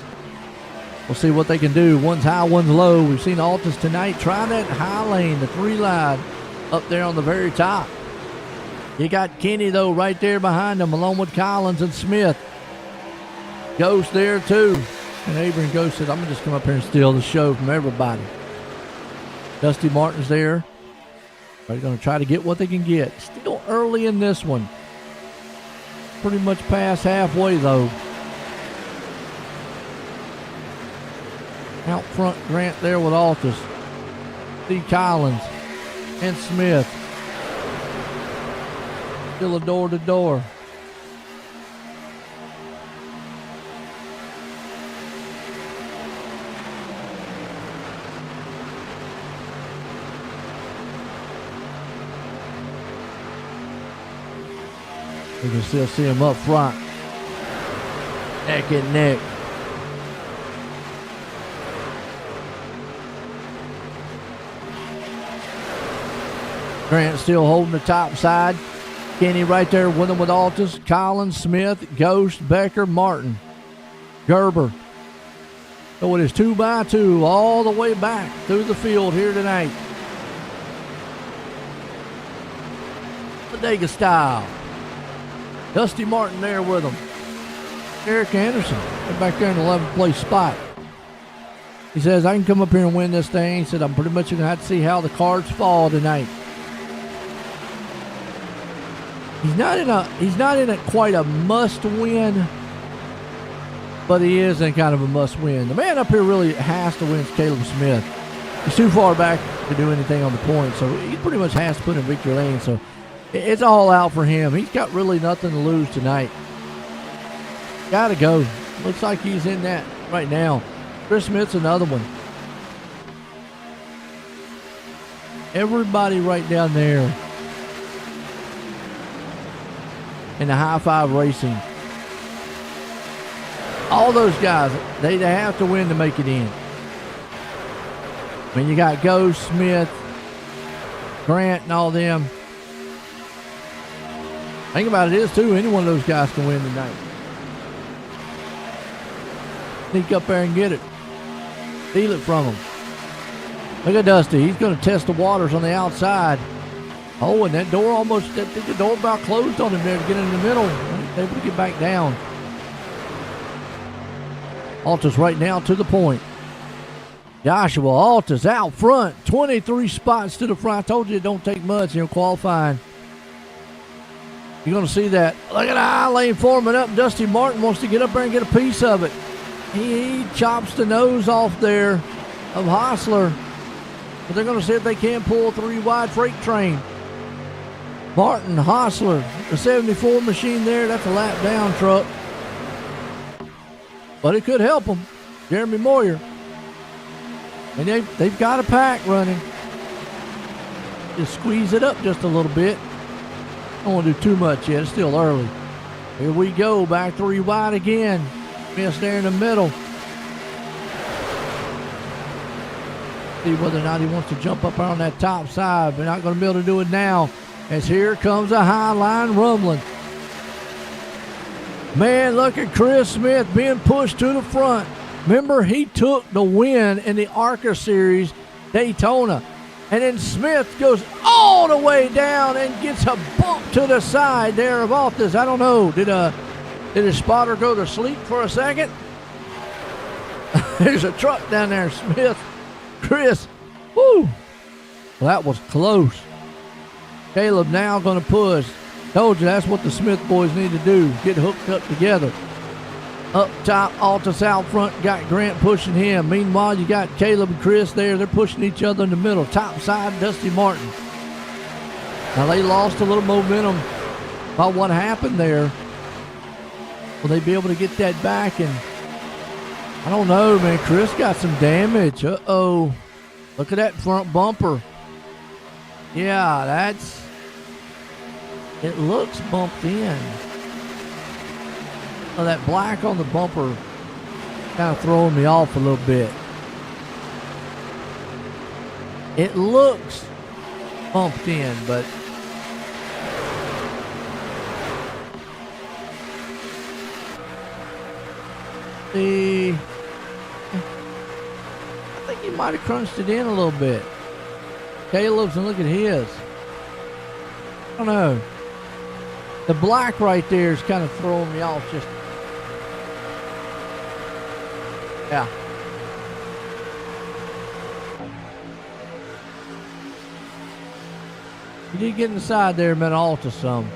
[SPEAKER 1] We'll see what they can do. One's high, one's low. We've seen Altus tonight try that high lane, the 3-line up there on the very top. You got Kenny, though, right there behind him, along with Collins and Smith. Ghost there, too. And Abraham Ghost said, I'm going to just come up here and steal the show from everybody. Dusty Martin's there. They're going to try to get what they can get. Still early in this one. Pretty much past halfway, though. Out front, Grant there with Altus. See Collins and Smith. Still a door-to-door. You can still see him up front. Neck and neck. Grant still holding the top side. Kenny right there with him with Altus. Collins, Smith, Ghost, Becker, Martin. Gerber. So it is 2x2 all the way back through the field here tonight. Talladega style. Dusty Martin there with him. Eric Anderson back there in the 11th place spot. He says, I can come up here and win this thing. He said, I'm pretty much going to have to see how the cards fall tonight. He's not in a quite a must-win, but he is in kind of a must-win. The man up here really has to win is Caleb Smith. He's too far back to do anything on the point, so he pretty much has to put in victory lane. So it's all out for him. He's got really nothing to lose tonight. Got to go. Looks like he's in that right now. Chris Smith's another one. Everybody right down there in the high five racing. All those guys, they have to win to make it in. I mean, you got Ghost, Smith, Grant, and all them. Think about it is, too. Any one of those guys can win tonight. Sneak up there and get it. Steal it from them. Look at Dusty. He's going to test the waters on the outside. Oh, and that door almost, the door about closed on him there to get in the middle. Able to get back down. Altus right now to the point. Joshua Altus out front. 23 spots to the front. I told you it don't take much in qualifying. You're going to see that. Look at the high lane forming up. Dusty Martin wants to get up there and get a piece of it. He chops the nose off there of Hostler. But they're going to see if they can pull a 3-wide freight train. Martin, Hostler, the 74 machine there. That's a lap down truck. But it could help them. Jeremy Moyer. And they've got a pack running. Just squeeze it up just a little bit. Don't want to do too much yet. It's still early. Here we go. Back 3 wide again. Miss there in the middle. See whether or not he wants to jump up on that top side. They're not going to be able to do it now. as here comes a high line rumbling. Man, look at Chris Smith being pushed to the front. Remember, he took the win in the ARCA Series Daytona. And then Smith goes all the way down and gets a bump to the side there of Altus. I don't know. Did his spotter go to sleep for a second? There's a truck down there, Smith. Chris. Woo. Well, that was close. Caleb now going to push. Told you that's what the Smith boys need to do. Get hooked up together. Up top, Altus out front, got Grant pushing him. Meanwhile, you got Caleb and Chris there. They're pushing each other in the middle. Top side, Dusty Martin. Now, they lost a little momentum by what happened there. Will they be able to get that back? And I don't know, man. Chris got some damage. Uh-oh. Look at that front bumper. Yeah, it looks bumped in. Oh, that black on the bumper kind of throwing me off a little bit. It looks bumped in, but I think he might have crunched it in a little bit. Caleb's, and look at his. I don't know. The black right there is kind of throwing me off just. Yeah. He did get inside there, man, Alta some.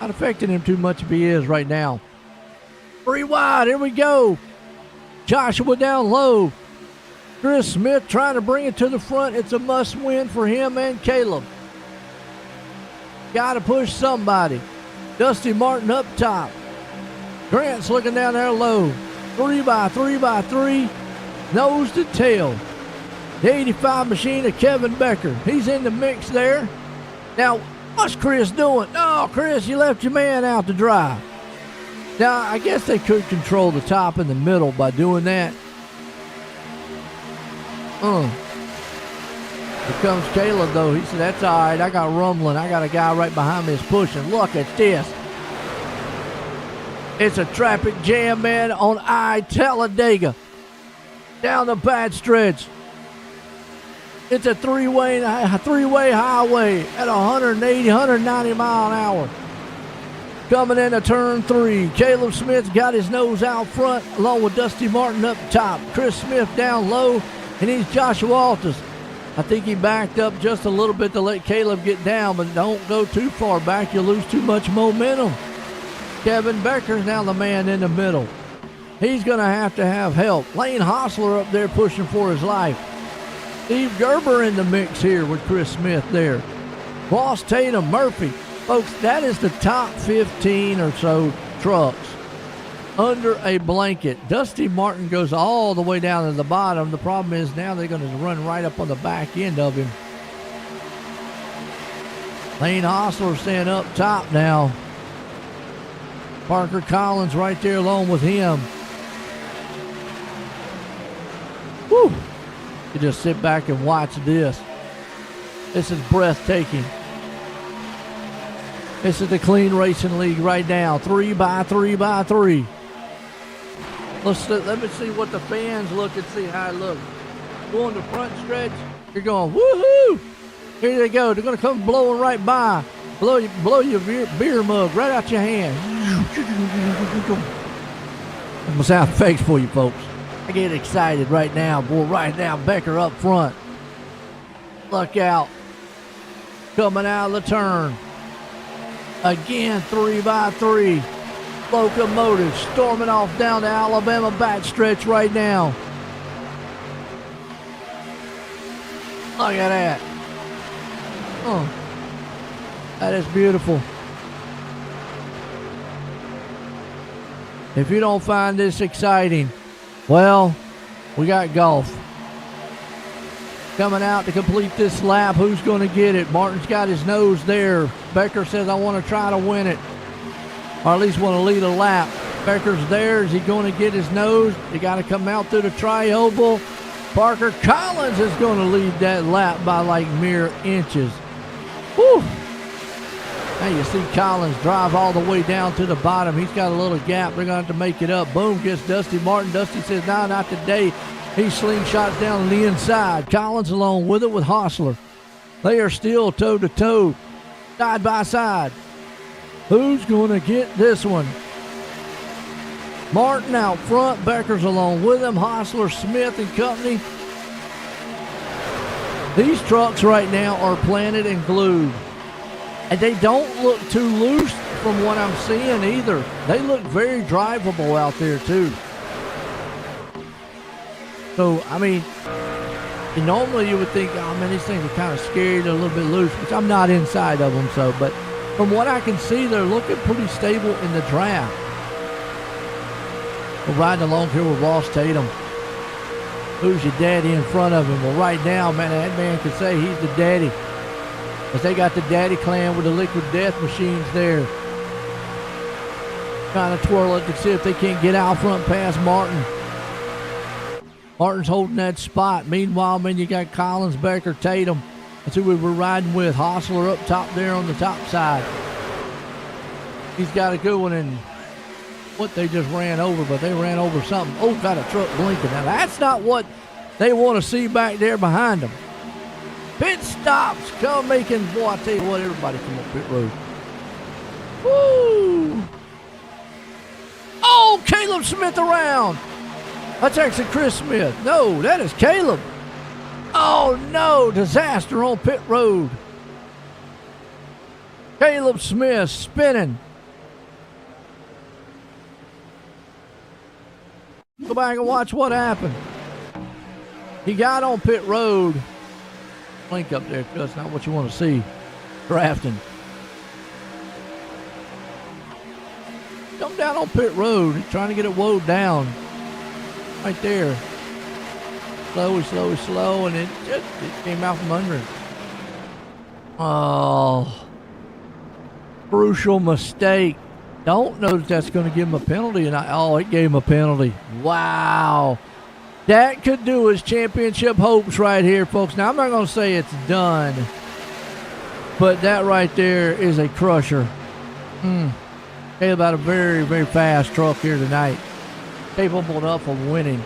[SPEAKER 1] Not affecting him too much if he is right now. 3 wide, here we go. Joshua down low. Chris Smith trying to bring it to the front. It's a must win for him and Caleb. Got to push somebody. Dusty Martin up top. Grant's looking down there low. 3 by 3 by 3. Nose to tail. The 85 machine of Kevin Becker. He's in the mix there. Now, what's Chris doing? Oh, Chris, you left your man out to dry. Now, I guess they could control the top and the middle by doing that. Here comes Caleb, though. He said, that's all right. I got rumbling. I got a guy right behind me that's pushing. Look at this. It's a traffic jam, man, on Talladega. Down the bad stretch. It's a three-way highway at 180, 190 mile an hour. Coming into turn 3. Caleb Smith's got his nose out front, along with Dusty Martin up top. Chris Smith down low, and he's Joshua Altus. I think he backed up just a little bit to let Caleb get down, but don't go too far back. You'll lose too much momentum. Kevin Becker's now the man in the middle. He's going to have help. Lane Hostler up there pushing for his life. Steve Gerber in the mix here with Chris Smith there. Ross Tatum, Murphy. Folks, that is the top 15 or so trucks under a blanket. Dusty Martin goes all the way down to the bottom. The problem is now they're going to run right up on the back end of him. Lane Hostler staying up top now. Parker Collins right there along with him. Woo! You just sit back and watch this. This is breathtaking. This is the Clean Racing League right now. 3 by 3 by 3. Let me see what the fans look and see how it looks. Going the front stretch, you're going, woohoo! Here they go. They're going to come blowing right by. Blow your beer mug right out your hand. That's my sound effects for you folks. I get excited right now, boy. Right now, Becker up front. Look out. Coming out of the turn. Again, 3 by 3. Locomotive storming off down the Alabama backstretch right now. Look at that. Oh, that is beautiful. If you don't find this exciting, well, we got golf. Coming out to complete this lap. Who's going to get it? Martin's got his nose there. Becker says, I want to try to win it. Or at least want to lead a lap. Becker's there. Is he going to get his nose? They got to come out through the tri-oval. Parker Collins is going to lead that lap by like mere inches. Whew. Now you see Collins drive all the way down to the bottom. He's got a little gap. They're going to have to make it up. Boom, gets Dusty Martin. Dusty says, no, not today. He slingshots down the inside. Collins along with it with Hostler. They are still toe-to-toe, side by side. Who's going to get this one? Martin out front. Becker's along with him. Hostler, Smith, and company. These trucks right now are planted and glued. And they don't look too loose from what I'm seeing either. They look very drivable out there too. So, I mean, normally you would think, oh man, these things are kind of scary, they're a little bit loose, which I'm not inside of them, so, but from what I can see, they're looking pretty stable in the draft. We're riding along here with Ross Tatum. Who's your daddy in front of him? Well, right now, man, that man could say he's the daddy. Because they got the daddy clan with the liquid death machines there. Trying to twirl it to see if they can't get out front past Martin. Martin's holding that spot. Meanwhile, man, you got Collins, Becker, Tatum. That's who we were riding with. Hostler up top there on the top side. He's got a good one in what they just ran over, but they ran over something. Oh, got a truck blinking. Now, that's not what they want to see back there behind them. Pit stops come making, boy, I tell you what, everybody come up pit road. Woo! Oh, Caleb Smith around. That's actually Chris Smith. No, that is Caleb. Oh, no, disaster on pit road. Caleb Smith spinning. Go back and watch what happened. He got on pit road. Link up there, that's not what you want to see. Drafting. Come down on pit road. He's trying to get it woed down. Right there. Slow, and it came out from under it. Oh. Crucial mistake. Don't know that that's going to give him a penalty. And it gave him a penalty. Wow. That could do his championship hopes right here, folks. Now, I'm not going to say it's done, but that right there is a crusher. Hey, about a very, very fast truck here tonight. Capable enough of winning.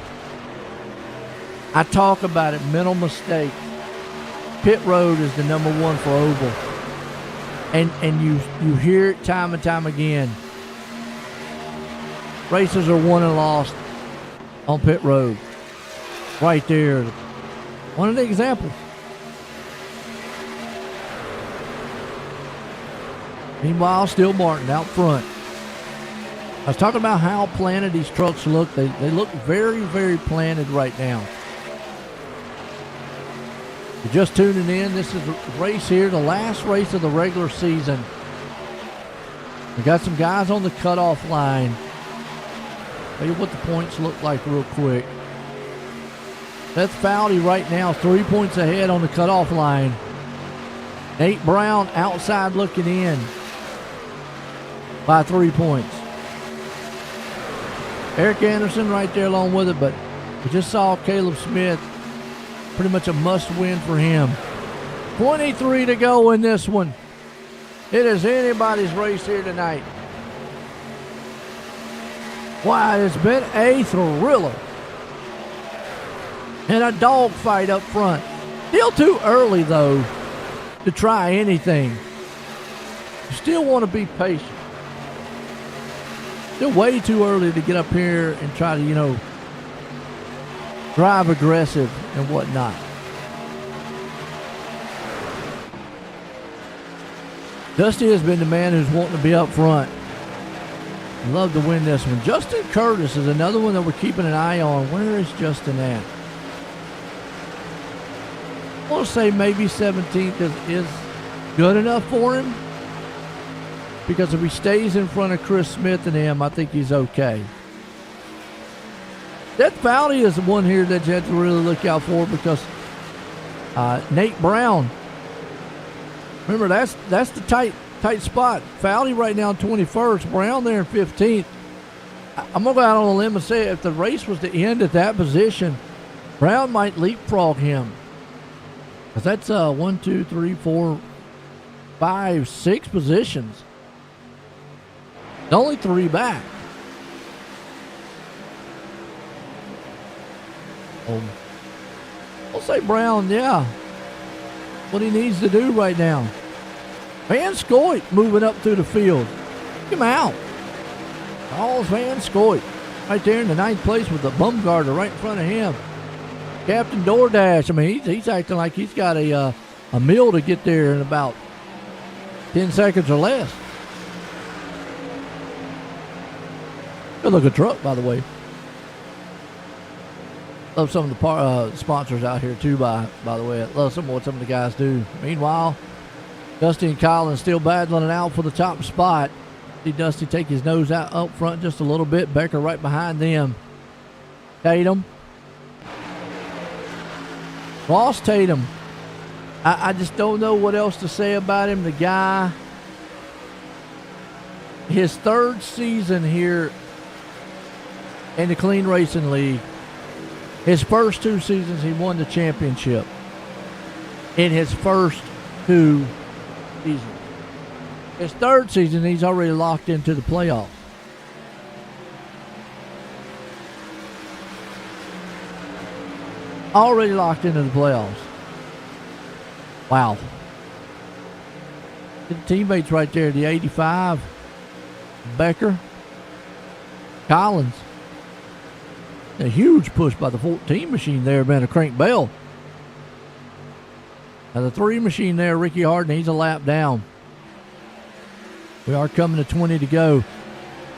[SPEAKER 1] I talk about it, mental mistake. Pit road is the number one for oval. And you hear it time and time again. Races are won and lost on pit road. Right there. One of the examples. Meanwhile, still Martin out front. I was talking about how planted these trucks look. They look very, very planted right now. You're just tuning in. This is a race here, the last race of the regular season. We got some guys on the cutoff line. Tell you what the points look like real quick. Seth Foudy right now 3 points ahead on the cutoff line. Nate Brown outside looking in by 3 points. Eric Anderson right there along with it, but we just saw Caleb Smith. Pretty much a must-win for him. 23 to go in this one. It is anybody's race here tonight. Wow, it's been a thriller. And a dogfight up front. Still too early, though, to try anything. You still want to be patient. Still way too early to get up here and try to, drive aggressive and whatnot. Dusty has been the man who's wanting to be up front. Love to win this one. Justin Curtis is another one that we're keeping an eye on. Where is Justin at? I want to say maybe 17th is good enough for him. Because if he stays in front of Chris Smith and him, I think he's okay. That Foudy is the one here that you have to really look out for because Nate Brown. Remember, that's the tight spot. Foudy right now in 21st, Brown there in 15th. I'm going to go out on a limb and say if the race was to end at that position, Brown might leapfrog him. Because that's 1, 2, 3, 4, 5, 6 positions. Only 3 back. I'll say Brown, yeah. What he needs to do right now. Van Scoit moving up through the field. Kick him out. Calls Van Scoit. Right there in the 9th place with the Bumgarner right in front of him. Captain DoorDash, I mean, he's acting like he's got a meal to get there in about 10 seconds or less. Good looking truck, by the way. Love some of the sponsors out here too, by the way. I love some of what some of the guys do. Meanwhile, Dusty and Collins still battling it out for the top spot. See Dusty take his nose out up front just a little bit. Becker right behind them. Tatum. Ross Tatum. I just don't know what else to say about him. The guy, his 3rd season here in the Clean Racing League. His first 2 seasons, he won the championship. In his first 2 seasons. His 3rd season, he's already locked into the playoffs. Already locked into the playoffs. Wow. The teammates right there, the 85. Becker. Collins. A huge push by the 14 machine there, man, a Crank Bell. Now the 3 machine there, Ricky Harden, he's a lap down. We are coming to 20 to go.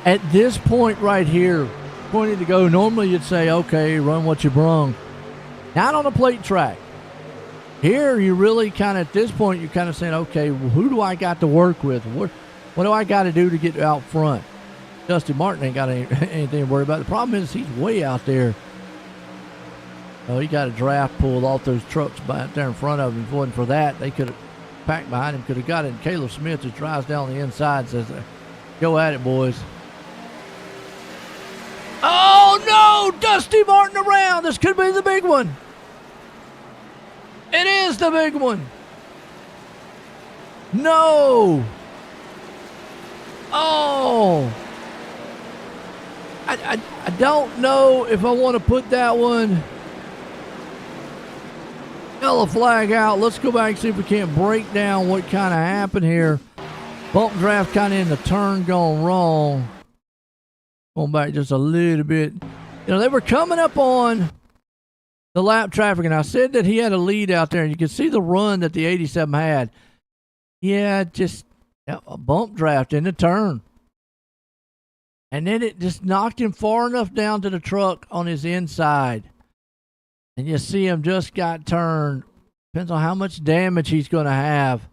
[SPEAKER 1] At this point right here, 20 to go, normally you'd say, okay, run what you brung. Not on a plate track. Here, you really kind of, at this point, you're kind of saying, okay, well, who do I got to work with? What do I got to do to get out front? Dusty Martin ain't got anything to worry about. The problem is he's way out there. Oh, he got a draft pulled off those trucks out there in front of him. If it wasn't for that, they could have packed behind him, could have got it. And Caleb Smith just drives down the inside and says, go at it, boys. Oh, no! Dusty Martin around. This could be the big one. It is the big one. No. Oh. I don't know if I want to put that one. Yellow flag out. Let's go back and see if we can't break down what kind of happened here. Bump draft kind of in the turn going wrong. Going back just a little bit. You know, they were coming up on the lap traffic, and I said that he had a lead out there, and you can see the run that the 87 had. Yeah, just a bump draft in the turn. And then it just knocked him far enough down to the truck on his inside. And you see him just got turned. Depends on how much damage he's going to have.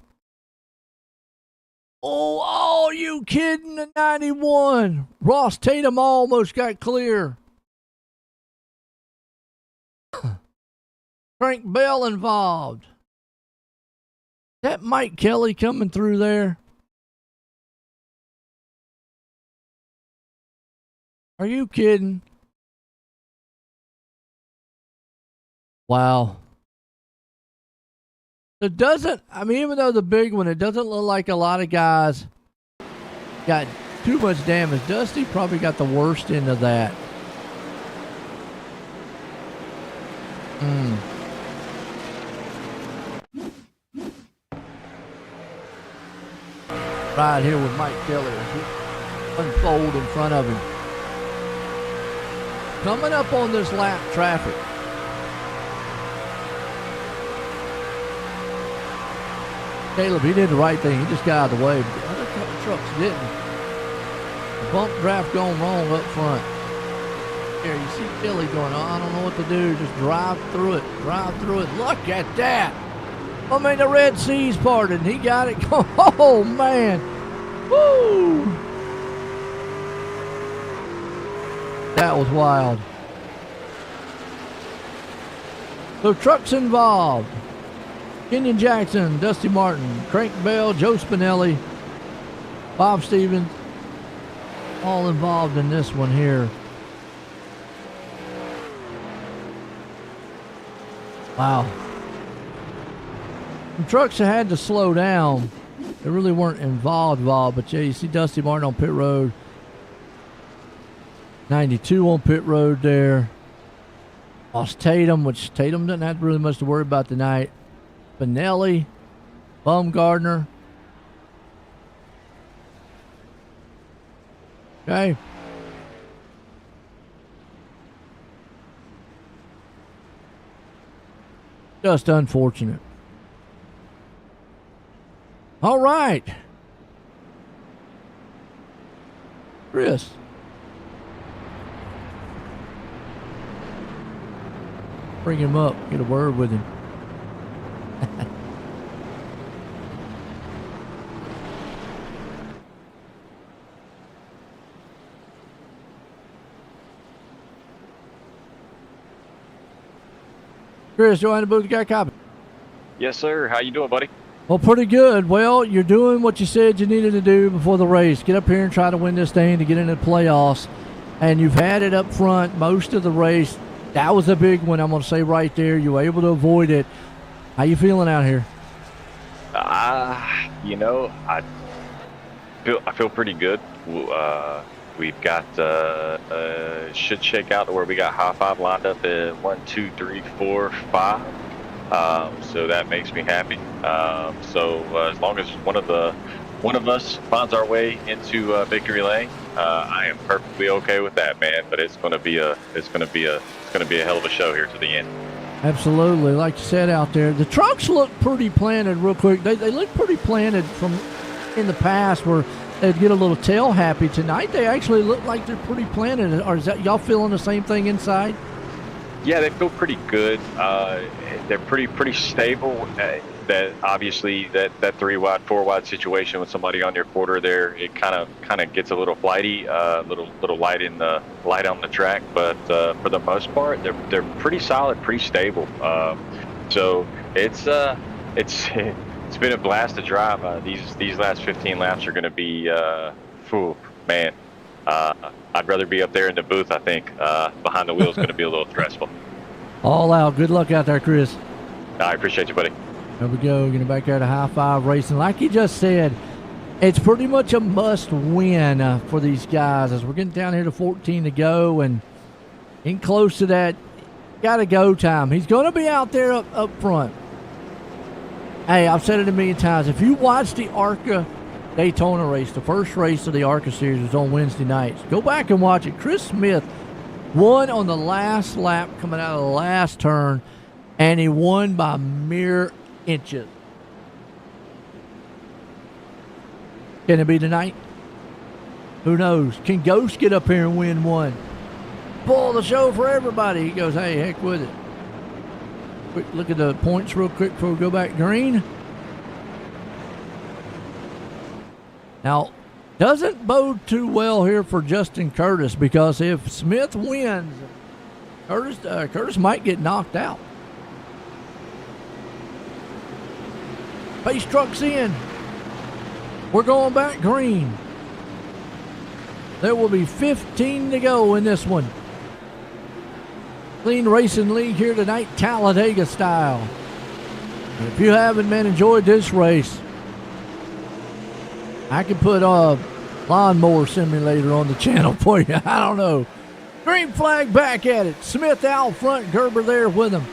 [SPEAKER 1] Oh, you kidding? The 91. Ross Tatum almost got clear. Frank Bell involved. Is that Mike Kelly coming through there? Are you kidding? Wow. It doesn't, I mean, even though the big one, it doesn't look like a lot of guys got too much damage. Dusty probably got the worst end of that. Right here with Mike Kelly. Unfold in front of him. Coming up on this lap traffic. Caleb, he did the right thing. He just got out of the way. But the other couple trucks didn't. The bump draft going wrong up front. Here, you see Billy going, I don't know what to do. Just drive through it. Drive through it. Look at that. I mean, the Red Sea's parted. He got it. Oh, man. Woo. That was wild. So trucks involved. Kenyon Jackson, Dusty Martin, Crank Bell, Joe Spinelli, Bob Stevens, all involved in this one here. Wow. The trucks had to slow down They really weren't involved. But yeah, you see Dusty Martin on pit road. 92 on pit road there. Lost Tatum, which Tatum doesn't have really much to worry about tonight. Benelli, Bumgardner. Okay. Just unfortunate. All right. Chris. Bring him up. Get a word with him. Chris, you want to booth? You got a copy?
[SPEAKER 7] Yes, sir. How you doing, buddy?
[SPEAKER 1] Well, pretty good. Well, you're doing what you said you needed to do before the race. Get up here and try to win this thing to get into the playoffs. And you've had it up front most of the race. That was a big one, I'm going to say right there. You were able to avoid it. How you feeling out here?
[SPEAKER 7] You know, I feel pretty good. We've got should shake out to where we got high five lined up at 1, 2, 3, 4, 5. So that makes me happy. So as long as one of us finds our way into victory lane, I am perfectly okay with that, man. But it's gonna be a hell of a show here to the end.
[SPEAKER 1] Absolutely, like you said out there, the trucks look pretty planted. Real quick, they look pretty planted from in the past where they'd get a little tail happy. Tonight they actually look like they're pretty planted. Or is that y'all feeling the same thing inside?
[SPEAKER 7] Yeah, they feel pretty good. They're pretty stable. That obviously that 3 wide, 4 wide situation with somebody on your quarter there, it kind of gets a little flighty, little light on the track. But for the most part, they're pretty solid, pretty stable. So it's been a blast to drive. These last 15 laps are going to be, man. I'd rather be up there in the booth. I think behind the wheel is going to be a little stressful.
[SPEAKER 1] All out. Good luck out there, Chris.
[SPEAKER 7] I appreciate you, buddy.
[SPEAKER 1] There we go. Going back there to high five racing. Like you just said, it's pretty much a must win for these guys as we're getting down here to 14 to go and in close to that. Got to go time. He's going to be out there up front. Hey, I've said it a million times. If you watch the ARCA Daytona race, the first race of the ARCA series was on Wednesday nights. Go back and watch it. Chris Smith won on the last lap coming out of the last turn, and he won by mere inches. Can it be tonight? Who knows? Can Ghost get up here and win one? Pull the show for everybody. He goes, hey, heck with it. Quick look at the points real quick before we go back green. Now, doesn't bode too well here for Justin Curtis because if Smith wins, Curtis might get knocked out. Pace truck's in. We're going back green. There will be 15 to go in this one. Clean Racing League here tonight, Talladega style. And if you haven't, man, enjoyed this race, I can put a lawnmower simulator on the channel for you. I don't know. Green flag back at it. Smith out front, Gerber there with him.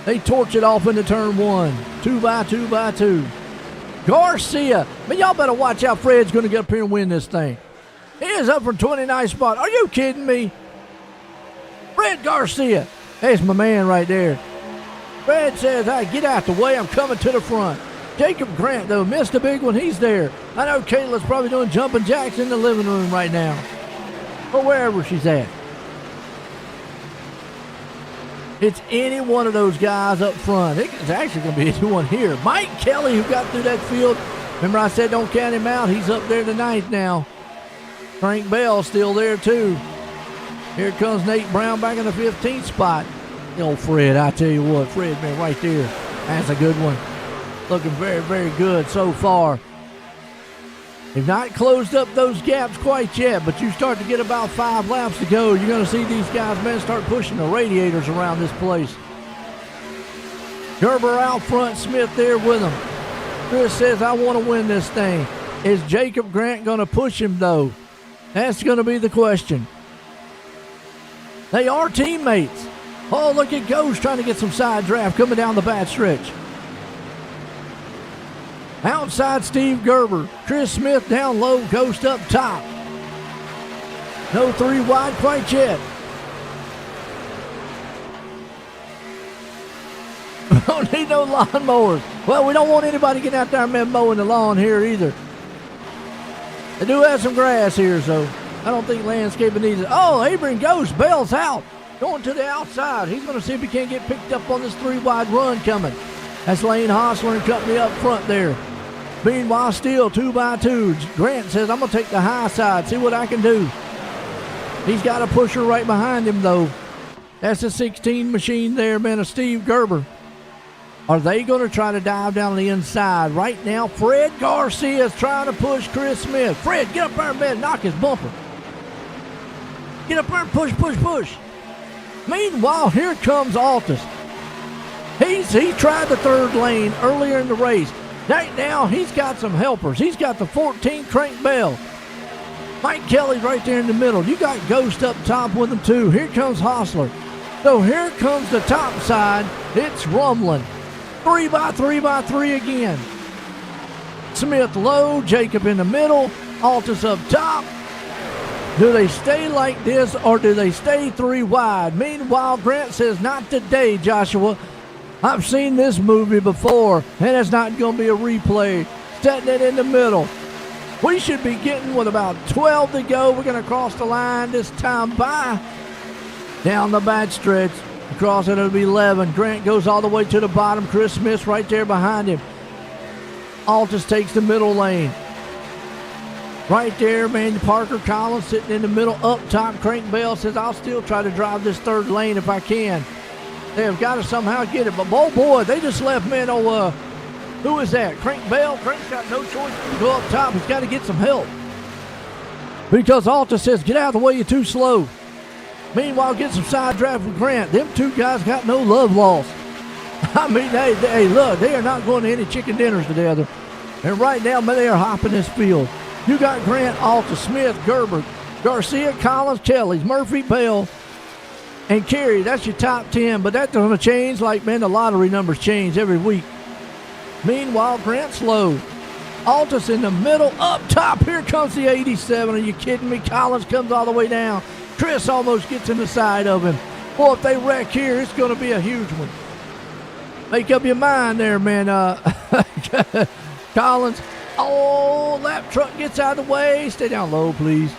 [SPEAKER 1] They torch it off into turn 1. 2 by 2 by 2. Garcia. Man, y'all better watch out. Fred's going to get up here and win this thing. He is up for 29th spot. Are you kidding me? Fred Garcia. There's my man right there. Fred says, hey, get out the way. I'm coming to the front. Jacob Grant, though, missed a big one. He's there. I know Kayla's probably doing jumping jacks in the living room right now. Or wherever she's at. It's any one of those guys up front. It's actually going to be anyone here. Mike Kelly, who got through that field. Remember I said don't count him out. He's up there to 9th now. Frank Bell still there, too. Here comes Nate Brown back in the 15th spot. The old Fred, I tell you what. Fred, man, right there. That's a good one. Looking very, very good so far. They've not closed up those gaps quite yet, but you start to get about 5 laps to go. You're going to see these guys, man, start pushing the radiators around this place. Gerber out front, Smith there with them. Chris says, I want to win this thing. Is Jacob Grant going to push him, though? That's going to be the question. They are teammates. Oh, look at Ghost trying to get some side draft coming down the back stretch. Outside Steve Gerber. Chris Smith down low, Ghost up top. No 3 wide quite yet. We don't need no lawnmowers. Well, we don't want anybody getting out there and mowing the lawn here either. They do have some grass here, so I don't think landscaping needs it. Oh, Abraham Ghost bails out. Going to the outside. He's going to see if he can't get picked up on this 3 wide run coming. That's Lane Hostler and company up front there. Meanwhile, still 2 by 2. Grant says, I'm going to take the high side, see what I can do. He's got a pusher right behind him, though. That's a 16 machine there, man, of Steve Gerber. Are they going to try to dive down the inside? Right now, Fred Garcia is trying to push Chris Smith. Fred, get up there, man, knock his bumper. Get up there and push, push, push. Meanwhile, here comes Altus. He tried the 3rd lane earlier in the race. Right now, he's got some helpers. He's got the 14 Crank Bell. Mike Kelly's right there in the middle. You got Ghost up top with him, too. Here comes Hostler. So here comes the top side. It's rumbling. 3 by 3 by 3 again. Smith low, Jacob in the middle, Altus up top. Do they stay like this or do they stay 3 wide? Meanwhile, Grant says, not today, Joshua. I've seen this movie before, and it's not going to be a replay. Setting it in the middle. We should be getting with about 12 to go. We're going to cross the line this time by. Down the back stretch. Across it, it'll be 11. Grant goes all the way to the bottom. Chris Smith's right there behind him. Altus takes the middle lane. Right there, man, Parker Collins sitting in the middle. Up top, Crank Bell says, I'll still try to drive this 3rd lane if I can. They have got to somehow get it. But, oh, boy, they just left, man, who is that? Crank Bell. Crank's got no choice but to go up top. He's got to get some help. Because Altus says, get out of the way, you're too slow. Meanwhile, get some side draft from Grant. Them 2 guys got no love lost. I mean, hey, look, they are not going to any chicken dinners together. And right now, man, they are hopping this field. You got Grant, Altus, Smith, Gerber, Garcia, Collins, Kellys, Murphy, Bell, and Carey. That's your top 10. But that's going to change like, man, the lottery numbers change every week. Meanwhile, Grant's low. Altus in the middle. Up top, here comes the 87. Are you kidding me? Collins comes all the way down. Chris almost gets in the side of him. Boy, if they wreck here, it's going to be a huge one. Make up your mind there, man. Collins. Oh, lap truck gets out of the way. Stay down low, please.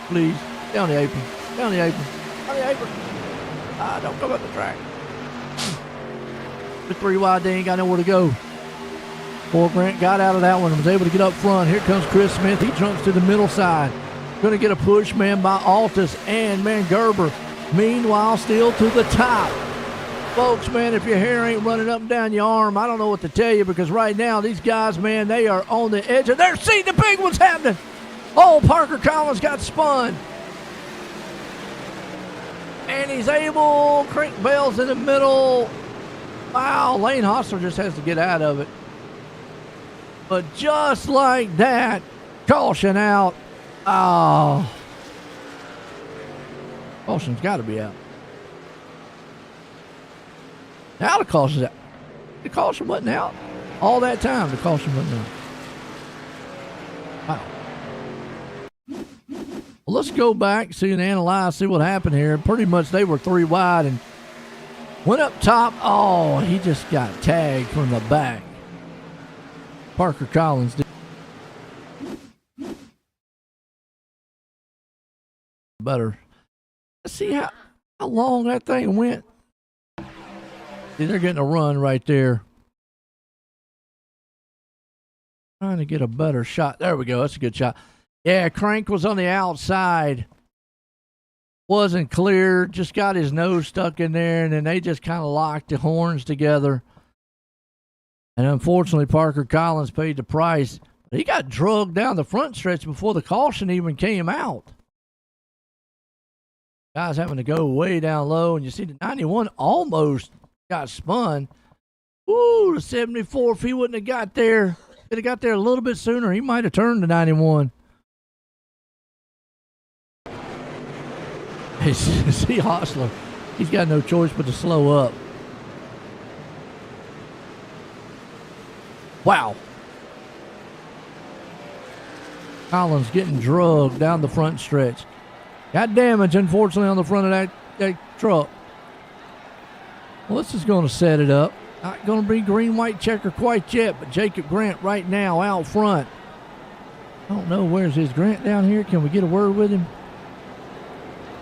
[SPEAKER 1] Please. Down the apron. Down the apron. Down the apron. Don't come up the track. The 3 wide, they ain't got nowhere to go. Boy, Grant got out of that one and was able to get up front. Here comes Chris Smith. He jumps to the middle side. Going to get a push, man, by Altus and, man, Gerber. Meanwhile, still to the top. Folks, man, if your hair ain't running up and down your arm, I don't know what to tell you because right now these guys, man, they are on the edge of their seat. The big one's happening. Oh, Parker Collins got spun. And he's able. Crank Bell's in the middle. Wow, Lane Hostler just has to get out of it. But just like that, caution out. Oh. Caution's got to be out. Now the caution's out. The caution wasn't out. All that time, the caution wasn't out. Wow. Well, let's go back, see and analyze, see what happened here. Pretty much they were 3 wide and went up top. Oh, he just got tagged from the back. Parker Collins did better. Let's see how long that thing went. See, they're getting a run right there. Trying to get a better shot. There we go. That's a good shot. Yeah, Crank was on the outside. Wasn't clear. Just got his nose stuck in there, and then they just kind of locked the horns together. And unfortunately, Parker Collins paid the price. He got drugged down the front stretch before the caution even came out. Guys having to go way down low, and you see the 91 almost got spun. Ooh, the 74. If he wouldn't have got there, could have got there a little bit sooner, he might have turned to 91. See Hostler. He's got no choice but to slow up. Wow. Collins getting drugged down the front stretch. Got damage, unfortunately, on the front of that truck. Well, this is going to set it up. Not going to be green-white checker quite yet, but Jacob Grant right now out front. I don't know, where's his Grant down here? Can we get a word with him?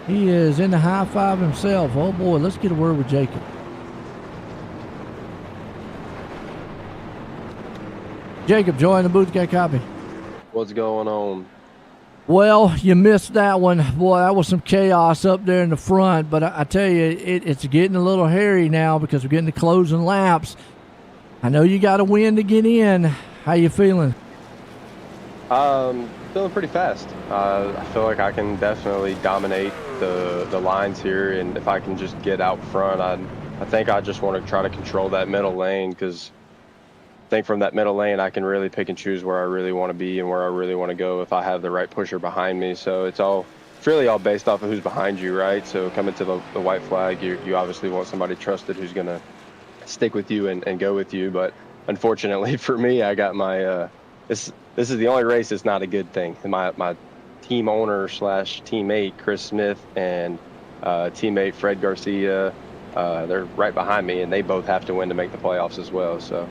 [SPEAKER 1] He is in the high five himself. Oh, boy, let's get a word with Jacob. Jacob, join the booth, got a copy.
[SPEAKER 8] What's going on?
[SPEAKER 1] Well, you missed that one. Boy, that was some chaos up there in the front. But I tell you, it's getting a little hairy now because we're getting the closing laps. I know you got to win to get in. How you feeling?
[SPEAKER 8] Feeling pretty fast. I feel like I can definitely dominate the lines here, and if I can just get out front, I think I just want to try to control that middle lane, because I think from that middle lane I can really pick and choose where I really want to be and where I really want to go if I have the right pusher behind me. So it's really all based off of who's behind you, right? So coming to the white flag, you obviously want somebody trusted who's going to stick with you and go with you. But unfortunately for me, I got my this is the only race that's not a good thing. My team owner / teammate Chris Smith and teammate Fred Garcia, they're right behind me, and they both have to win to make the playoffs as well. So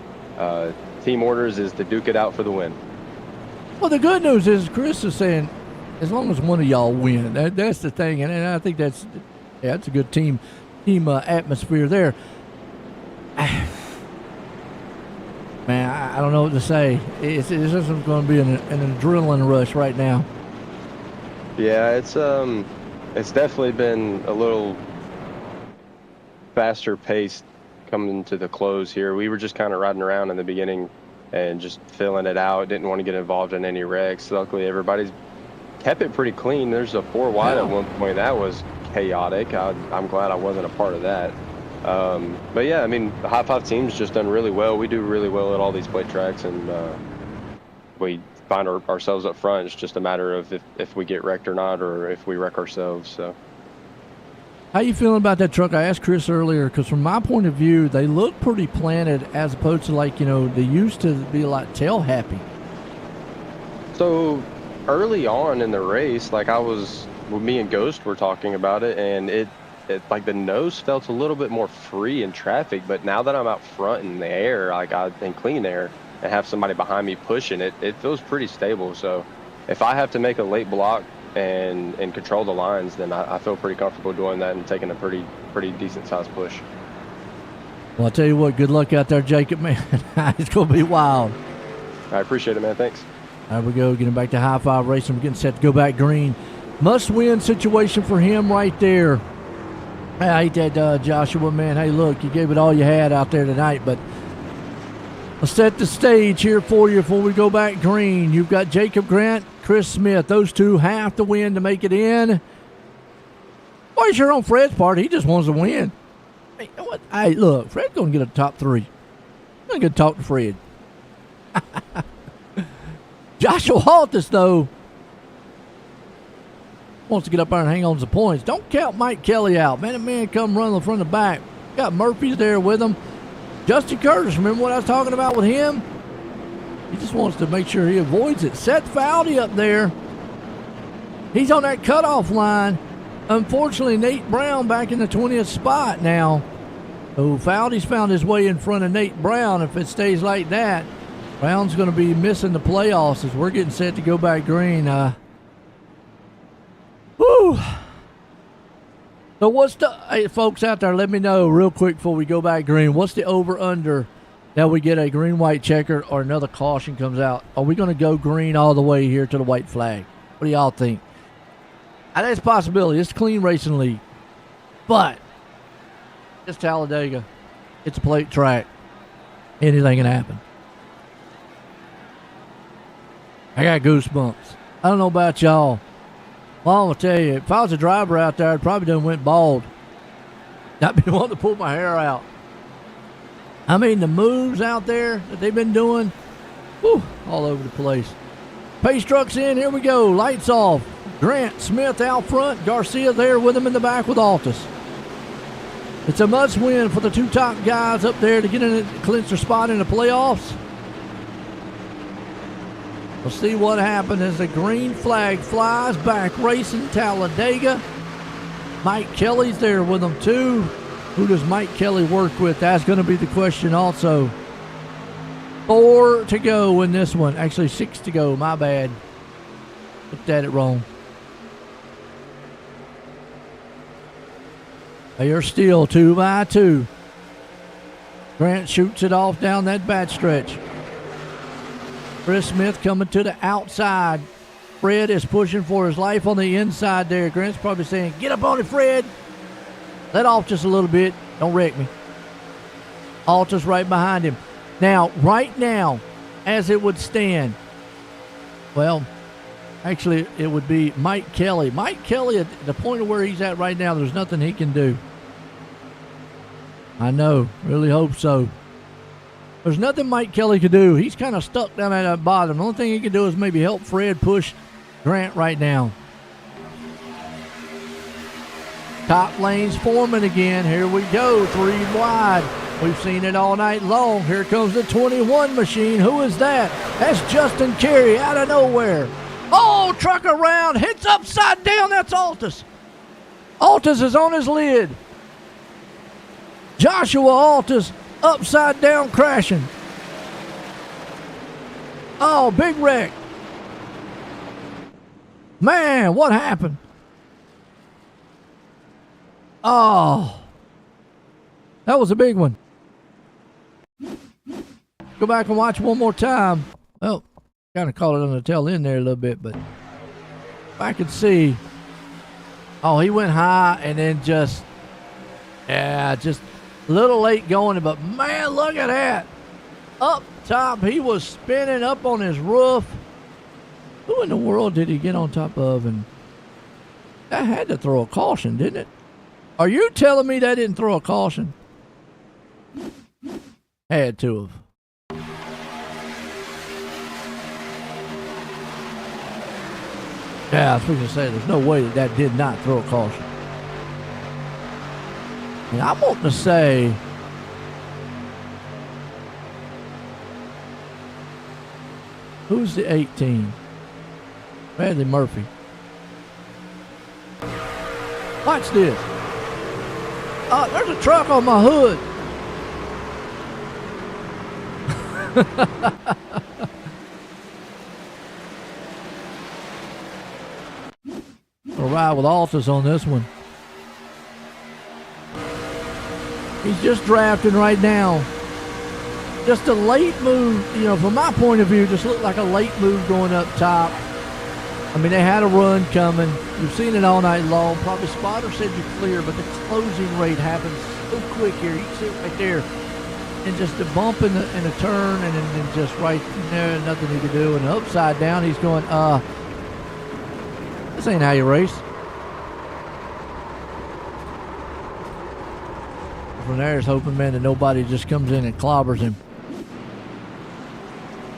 [SPEAKER 8] team orders is to duke it out for the win.
[SPEAKER 1] Well, the good news is Chris is saying as long as one of y'all win, that's the thing, and I think that's a good team atmosphere there. Man, I don't know what to say. It's just going to be an adrenaline rush right now.
[SPEAKER 8] Yeah, it's definitely been a little faster paced coming to the close here. We were just kind of riding around in the beginning and just filling it out. Didn't want to get involved in any wrecks. Luckily, everybody's kept it pretty clean. There's a 4 wide at one point. That was chaotic. I'm glad I wasn't a part of that. But yeah, I mean, the High Five team's just done really well. We do really well at all these plate tracks, and we find ourselves up front. It's just a matter of if we get wrecked or not, or if we wreck ourselves. So,
[SPEAKER 1] how you feeling about that truck? I asked Chris earlier, because from my point of view, they look pretty planted as opposed to, like, they used to be like tail happy.
[SPEAKER 8] So early on in the race, like me and Ghost were talking about it, and it like the nose felt a little bit more free in traffic. But now that I'm out front in the air, like in clean air, and have somebody behind me pushing it, it feels pretty stable. So if I have to make a late block and control the lines, then I feel pretty comfortable doing that and taking a pretty decent sized push.
[SPEAKER 1] Well, I'll tell you what, good luck out there, Jacob, man. It's going to be wild.
[SPEAKER 8] I appreciate it, man. Thanks.
[SPEAKER 1] There we go, getting back to High Five Racing. We're getting set to go back green. Must-win situation for him right there. I hate that, Joshua, man. Hey, look, you gave it all you had out there tonight, but let's set the stage here for you before we go back green. You've got Jacob Grant, Chris Smith. Those two have to win to make it in. Boy, sure on Fred's part, he just wants to win. Hey, you know what? Hey, look, Fred's going to get a top 3. I'm going to get to talk to Fred. Joshua Haltis, though, wants to get up there and hang on to the points. Don't count Mike Kelly out. Man, that man come running from the back. Got Murphy's there with him. Justin Curtis, remember what I was talking about with him? He just wants to make sure he avoids it. Seth Fowdy up there. He's on that cutoff line. Unfortunately, Nate Brown back in the 20th spot now. So Fowdy's found his way in front of Nate Brown. If it stays like that, Brown's going to be missing the playoffs as we're getting set to go back green. Woo! So what's hey, folks out there, let me know real quick before we go back green. What's the over-under that we get a green-white checker or another caution comes out? Are we going to go green all the way here to the white flag? What do y'all think? That's a possibility. It's a clean racing league. But it's Talladega. It's a plate track. Anything can happen. I got goosebumps. I don't know about y'all. Well, I'm going to tell you, if I was a driver out there, I'd probably done went bald. I'd be wanting to pull my hair out. I mean, the moves out there that they've been doing, whew, all over the place. Pace truck's in. Here we go. Lights off. Grant Smith out front. Garcia there with him in the back with Altus. It's a must-win for the two top guys up there to get in and clinch their spot in the playoffs. We'll see what happens as the green flag flies back racing Talladega. Mike Kelly's there with them too. Who does Mike Kelly work with? That's going to be the question also. 4 to go in this one. Actually, 6 to go. My bad. Looked at it wrong. They are still 2 by 2. Grant shoots it off down that back stretch. Chris Smith coming to the outside. Fred is pushing for his life on the inside there. Grant's probably saying, get up on it, Fred. Let off just a little bit. Don't wreck me. Altus right behind him. Now, right now, as it would stand, well, actually, it would be Mike Kelly. Mike Kelly, at the point of where he's at right now, there's nothing he can do. I know. Really hope so. There's nothing Mike Kelly could do. He's kind of stuck down at the bottom. The only thing he can do is maybe help Fred push Grant right now. Top lanes forming again. Here we go. 3 wide. We've seen it all night long. Here comes the 21 machine. Who is that? That's Justin Carey out of nowhere. Oh, truck around. Hits upside down. That's Altus. Altus is on his lid. Joshua Altus upside down crashing. Oh, big wreck. Man, what happened? Oh, that was a big one. Go back and watch one more time. Well, kind of caught it on the tail end there a little bit, but I could see. Oh, he went high and then just a little late going, but man, look at that. Up top, he was spinning up on his roof. Who in the world did he get on top of? And that had to throw a caution, didn't it? Are you telling me that didn't throw a caution? Had to have. Yeah, I was going to say, there's no way that did not throw a caution. And I'm wanting to say, who's the 18? Bradley Murphy. Watch this. Oh, there's a truck on my hood. I'll ride with Altus on this one. He's just drafting right now. Just a late move, from my point of view, just looked like a late move going up top. I mean, they had a run coming. You've seen it all night long. Probably spotter said you're clear, but the closing rate happens so quick here. You can see it right there. And just the bump in the turn, and then just right there, nothing he could do. And upside down, he's going, this ain't how you race. From there, he's hoping, man, that nobody just comes in and clobbers him.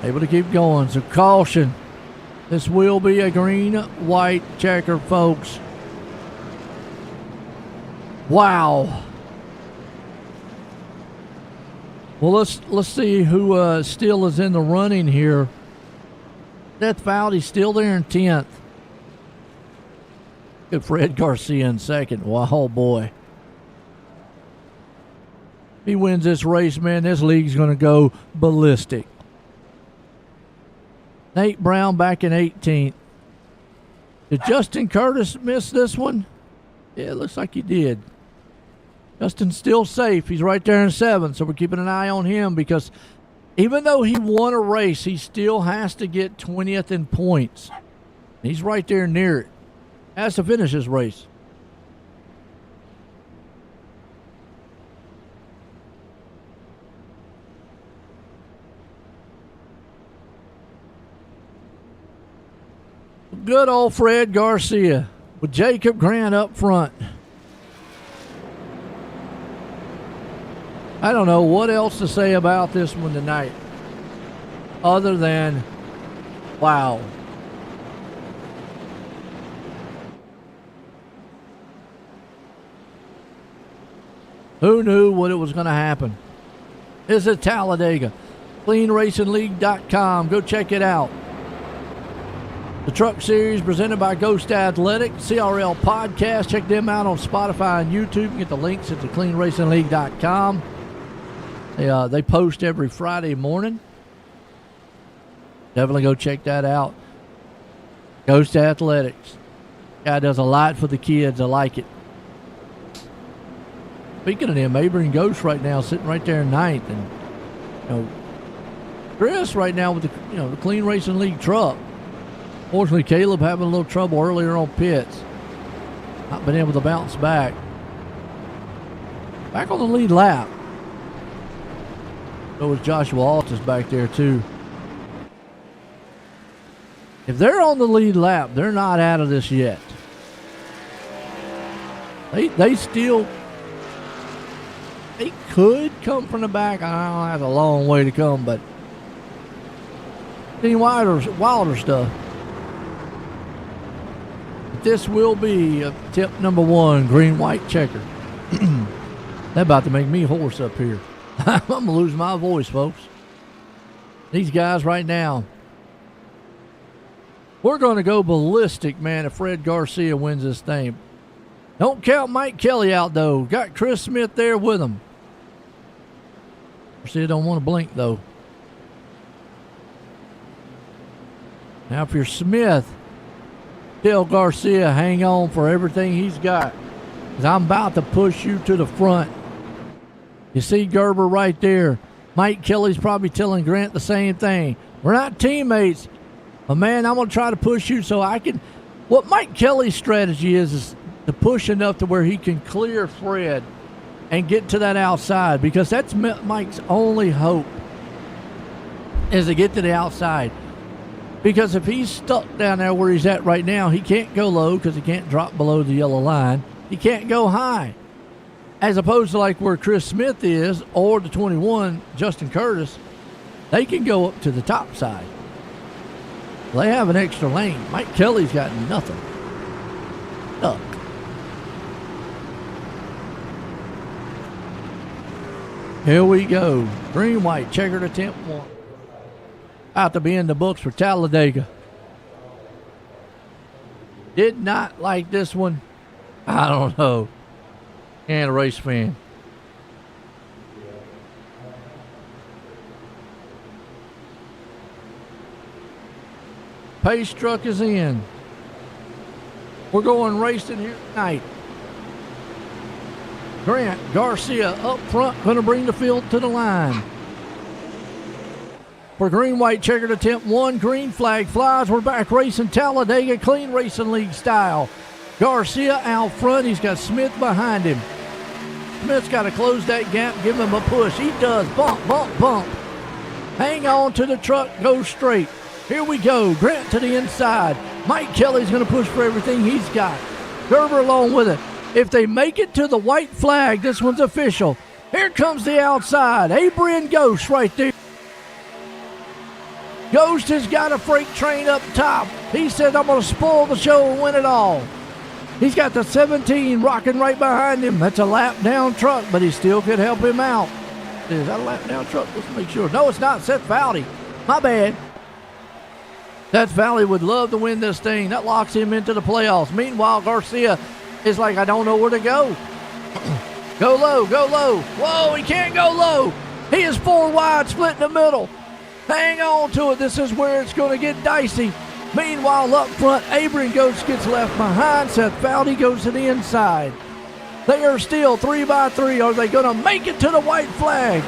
[SPEAKER 1] Able to keep going, so caution. This will be a green-white checker, folks. Wow. Well, let's see who still is in the running here. Seth Foudy's still there in 10th. Good Fred Garcia in second. Wow, boy. If he wins this race, man, this league's going to go ballistic. Nate Brown back in 18th. Did Justin Curtis miss this one? Yeah, it looks like he did. Justin's still safe. He's right there in 7th, so we're keeping an eye on him because even though he won a race, he still has to get 20th in points. He's right there near it. Has to finish his race. Good old Fred Garcia with Jacob Grant up front. I don't know what else to say about this one tonight other than wow. Who knew what it was going to happen? This is Talladega. CleanRacingLeague.com. Go check it out. The Truck Series presented by Ghost Athletic, CRL Podcast. Check them out on Spotify and YouTube. You can get the links at the CleanRacingLeague.com. They post every Friday morning. Definitely go check that out. Ghost Athletics. Guy does a lot for the kids. I like it. Speaking of them, Avery and Ghost right now sitting right there in ninth, and Chris right now with the Clean Racing League truck. Fortunately, Caleb having a little trouble earlier on pits, not been able to bounce back. Back on the lead lap. So was Joshua Altus back there too. If they're on the lead lap, they're not out of this yet. They still. They could come from the back. I don't know, that's a long way to come, but any wilder stuff. But this will be tip number 1, green-white checker. They're about to make me hoarse up here. I'm going to lose my voice, folks. These guys right now. We're going to go ballistic, man, if Fred Garcia wins this thing. Don't count Mike Kelly out, though. Got Chris Smith there with him. Garcia don't want to blink, though. Now, if you're Smith, tell Garcia hang on for everything he's got, because I'm about to push you to the front. You see Gerber right there. Mike Kelly's probably telling Grant the same thing. We're not teammates, but, man, I'm going to try to push you so I can. What Mike Kelly's strategy is to push enough to where he can clear Fred and get to that outside, because that's Mike's only hope is to get to the outside. Because if he's stuck down there where he's at right now, he can't go low because he can't drop below the yellow line. He can't go high. As opposed to like where Chris Smith is, or the 21, Justin Curtis, they can go up to the top side. They have an extra lane. Mike Kelly's got nothing. Stuck. Here we go. Green, white, checkered attempt 1. Out to be in the books for Talladega. Did not like this one. I don't know. And a race fan. Pace truck is in. We're going racing here tonight. Grant Garcia up front, going to bring the field to the line. For green, white, checkered attempt 1, green flag flies. We're back racing Talladega, Clean Racing League style. Garcia out front. He's got Smith behind him. Smith's got to close that gap, give him a push. He does. Bump, bump, bump. Hang on to the truck, go straight. Here we go. Grant to the inside. Mike Kelly's going to push for everything he's got. Gerber along with it. If they make it to the white flag, this one's official. Here comes the outside. Avery and Ghost right there. Ghost has got a freight train up top. He said, I'm going to spoil the show and win it all. He's got the 17 rocking right behind him. That's a lap down truck, but he still could help him out. Is that a lap down truck? Let's make sure. No, it's not. Seth Fowley. My bad. Seth Fowley would love to win this thing. That locks him into the playoffs. Meanwhile, Garcia is like, I don't know where to go. Go low, go low. Whoa, he can't go low. He is 4 wide, split in the middle. Hang on to it. This is where it's going to get dicey. Meanwhile, up front, Avery Ghost gets left behind. Seth Fowley goes to the inside. They are still 3 by 3. Are they going to make it to the white flag?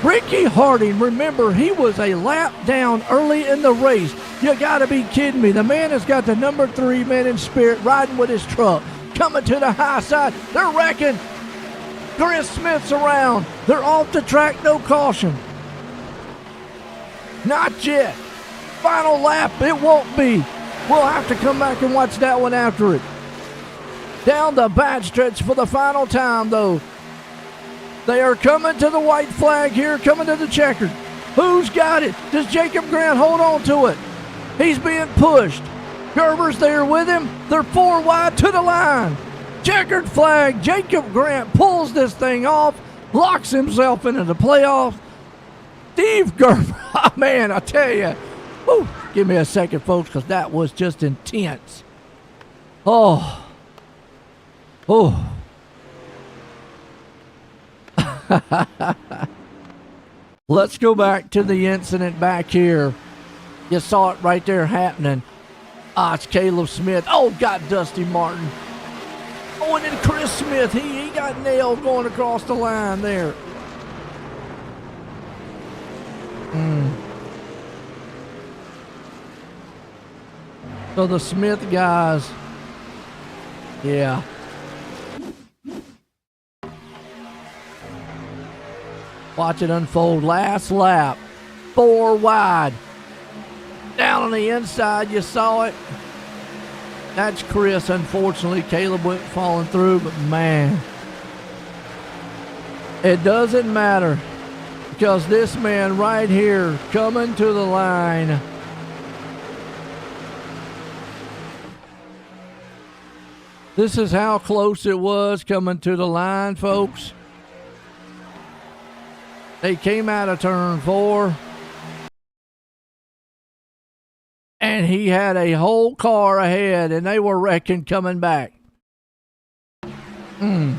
[SPEAKER 1] Ricky Harding, remember, he was a lap down early in the race. You got to be kidding me. The man has got the number 3 man in spirit riding with his truck. Coming to the high side. They're wrecking. Chris Smith's around. They're off the track, no caution. Not yet. Final lap, it won't be. We'll have to come back and watch that one after it. Down the back stretch for the final time, though. They are coming to the white flag here, coming to the checkered. Who's got it? Does Jacob Grant hold on to it? He's being pushed. Gerber's there with him. They're 4 wide to the line. Checkered flag. Jacob Grant pulls this thing off, locks himself into the playoffs. Steve Gerber, oh, man, I tell you. Whew, give me a second, folks, because that was just intense. Oh. Oh. Let's go back to the incident back here. You saw it right there happening. It's Caleb Smith. Oh, got Dusty Martin. Oh, and then Chris Smith. He got nailed going across the line there. So the Smith guys, yeah. Watch it unfold. Last lap. 4 wide. Down on the inside, you saw it. That's Chris. Unfortunately, Caleb went falling through, but man, it doesn't matter because this man right here coming to the line. This is how close it was coming to the line, folks. They came out of turn 4. And he had a whole car ahead, and they were wrecking coming back. And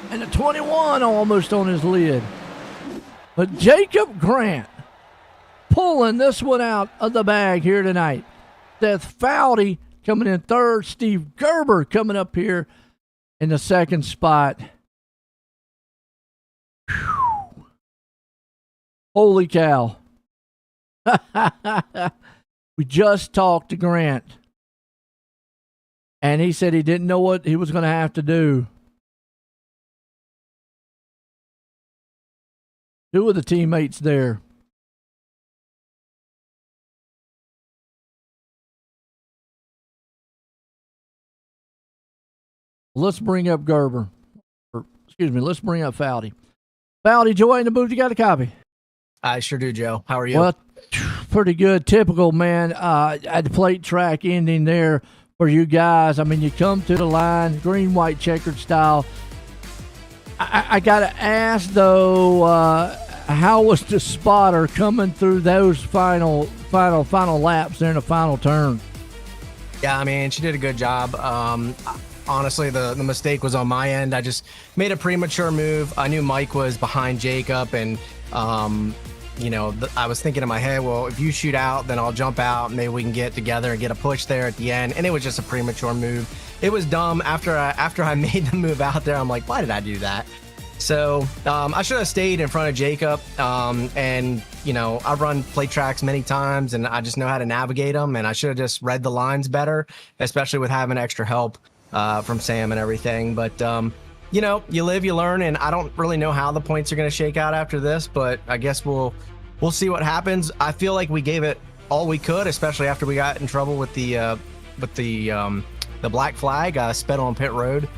[SPEAKER 1] the 21 almost on his lid. But Jacob Grant pulling this one out of the bag here tonight. Seth Foudy coming in 3rd. Steve Gerber coming up here in the 2nd spot. Whew. Holy cow. We just talked to Grant, and he said he didn't know what he was going to have to do. 2 of the teammates there. Let's bring up Gerber. Let's bring up Foudy. Foudy, Joy in the booth, you got a copy?
[SPEAKER 5] I sure do, Joe. How are you?
[SPEAKER 1] Well, pretty good. Typical, man. At the plate track ending there for you guys. I mean, you come to the line, green, white, checkered style. I got to ask, though, how was the spotter coming through those final laps there in the final turn?
[SPEAKER 5] Yeah, I mean, she did a good job. Honestly, the mistake was on my end. I just made a premature move. I knew Mike was behind Jacob, and I was thinking in my head, well, if you shoot out, then I'll jump out. Maybe we can get together and get a push there at the end. And it was just a premature move. It was dumb. After I made the move out there, I'm like, why did I do that? So I should have stayed in front of Jacob. I've run plate tracks many times, and I just know how to navigate them. And I should have just read the lines better, especially with having extra help from Sam and everything. But you live, you learn, and I don't really know how the points are going to shake out after this, but I guess we'll see what happens. I feel like we gave it all we could, especially after we got in trouble with the black flag, sped on pit road.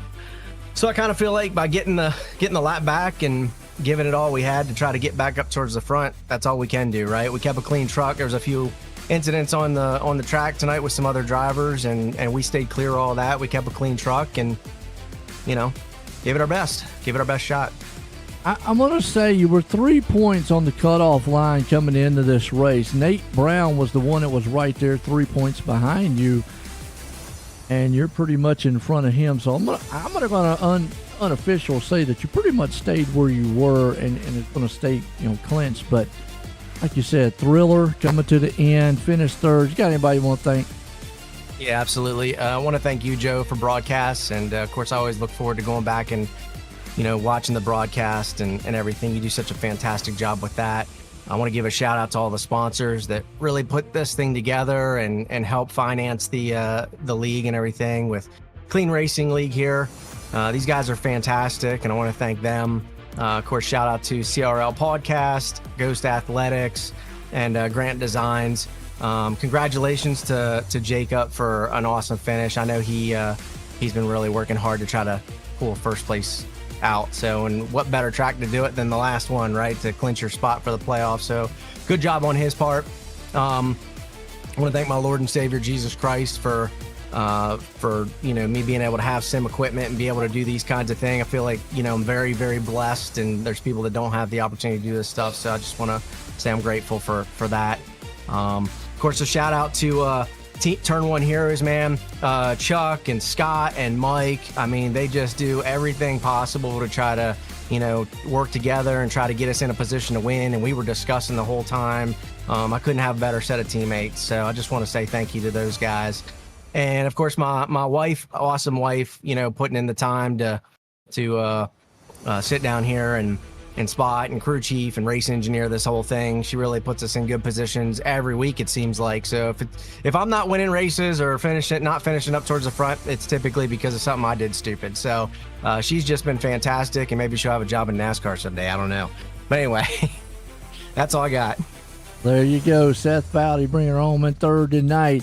[SPEAKER 5] So I kind of feel like by getting the lap back and giving it all we had to try to get back up towards the front, that's all we can do, right? We kept a clean truck. There was a few incidents on the track tonight with some other drivers, and we stayed clear of all that. We kept a clean truck and gave it our best shot.
[SPEAKER 1] I'm going to say you were 3 points on the cutoff line coming into this race. Nate Brown was the one that was right there, 3 points behind you, and you're pretty much in front of him. So I'm gonna unofficial say that you pretty much stayed where you were, and it's going to stay clinched. But like you said, Thriller coming to the end, finished 3rd. You got anybody you want to thank?
[SPEAKER 5] Yeah, absolutely. I want to thank you, Joe, for broadcasts, and of course, I always look forward to going back and watching the broadcast and everything. You do such a fantastic job with that. I want to give a shout out to all the sponsors that really put this thing together and help finance the league and everything with Clean Racing League here. These guys are fantastic, and I want to thank them. Of course, shout out to CRL Podcast, Ghost Athletics, and Grant Designs. Congratulations to Jacob for an awesome finish. I know he's been really working hard to try to pull first place out. So, and what better track to do it than the last one, right? To clinch your spot for the playoffs. So good job on his part. I want to thank my Lord and Savior, Jesus Christ, for me being able to have sim equipment and be able to do these kinds of things. I feel like, I'm very, very blessed, and there's people that don't have the opportunity to do this stuff. So I just want to say I'm grateful for that. Of course, a shout out to Turn One Heroes, man. Chuck and Scott and Mike. I mean, they just do everything possible to try to, work together and try to get us in a position to win. And we were discussing the whole time. I couldn't have a better set of teammates. So I just want to say thank you to those guys. And of course, my wife, awesome wife, putting in the time to sit down here and spot and crew chief and race engineer this whole thing. She really puts us in good positions every week, it seems like. So if I'm not winning races or not finishing up towards the front, it's typically because of something I did stupid. So she's just been fantastic, and maybe she'll have a job in NASCAR someday. I don't know. But anyway, that's all I got.
[SPEAKER 1] There you go, Seth Fowdy bringing her home in third tonight.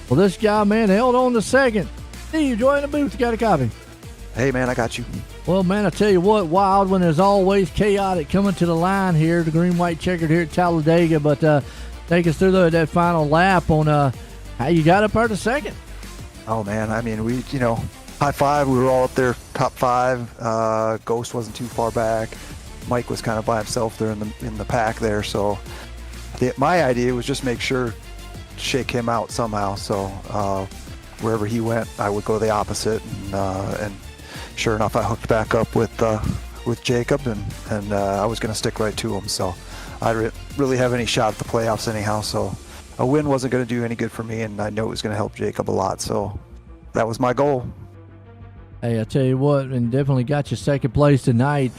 [SPEAKER 1] Well, this guy, man, held on to second. Steve, join the booth. You got a copy?
[SPEAKER 9] Hey, man, I got you.
[SPEAKER 1] Well, man, I tell you what, wild one is always chaotic coming to the line here, the green-white checkered here at Talladega. But take us through that final lap on how you got up there to second.
[SPEAKER 9] Oh, man, I mean, we, high five. We were all up there, top five. Ghost wasn't too far back. Mike was kind of by himself there in the pack there. So my idea was just make sure shake him out somehow. So wherever he went, I would go the opposite, and sure enough, I hooked back up with Jacob, and I was going to stick right to him. So I didn't really have any shot at the playoffs anyhow. So a win wasn't going to do any good for me, and I know it was going to help Jacob a lot. So that was my goal.
[SPEAKER 1] Hey, I tell you what, and definitely got you second place tonight.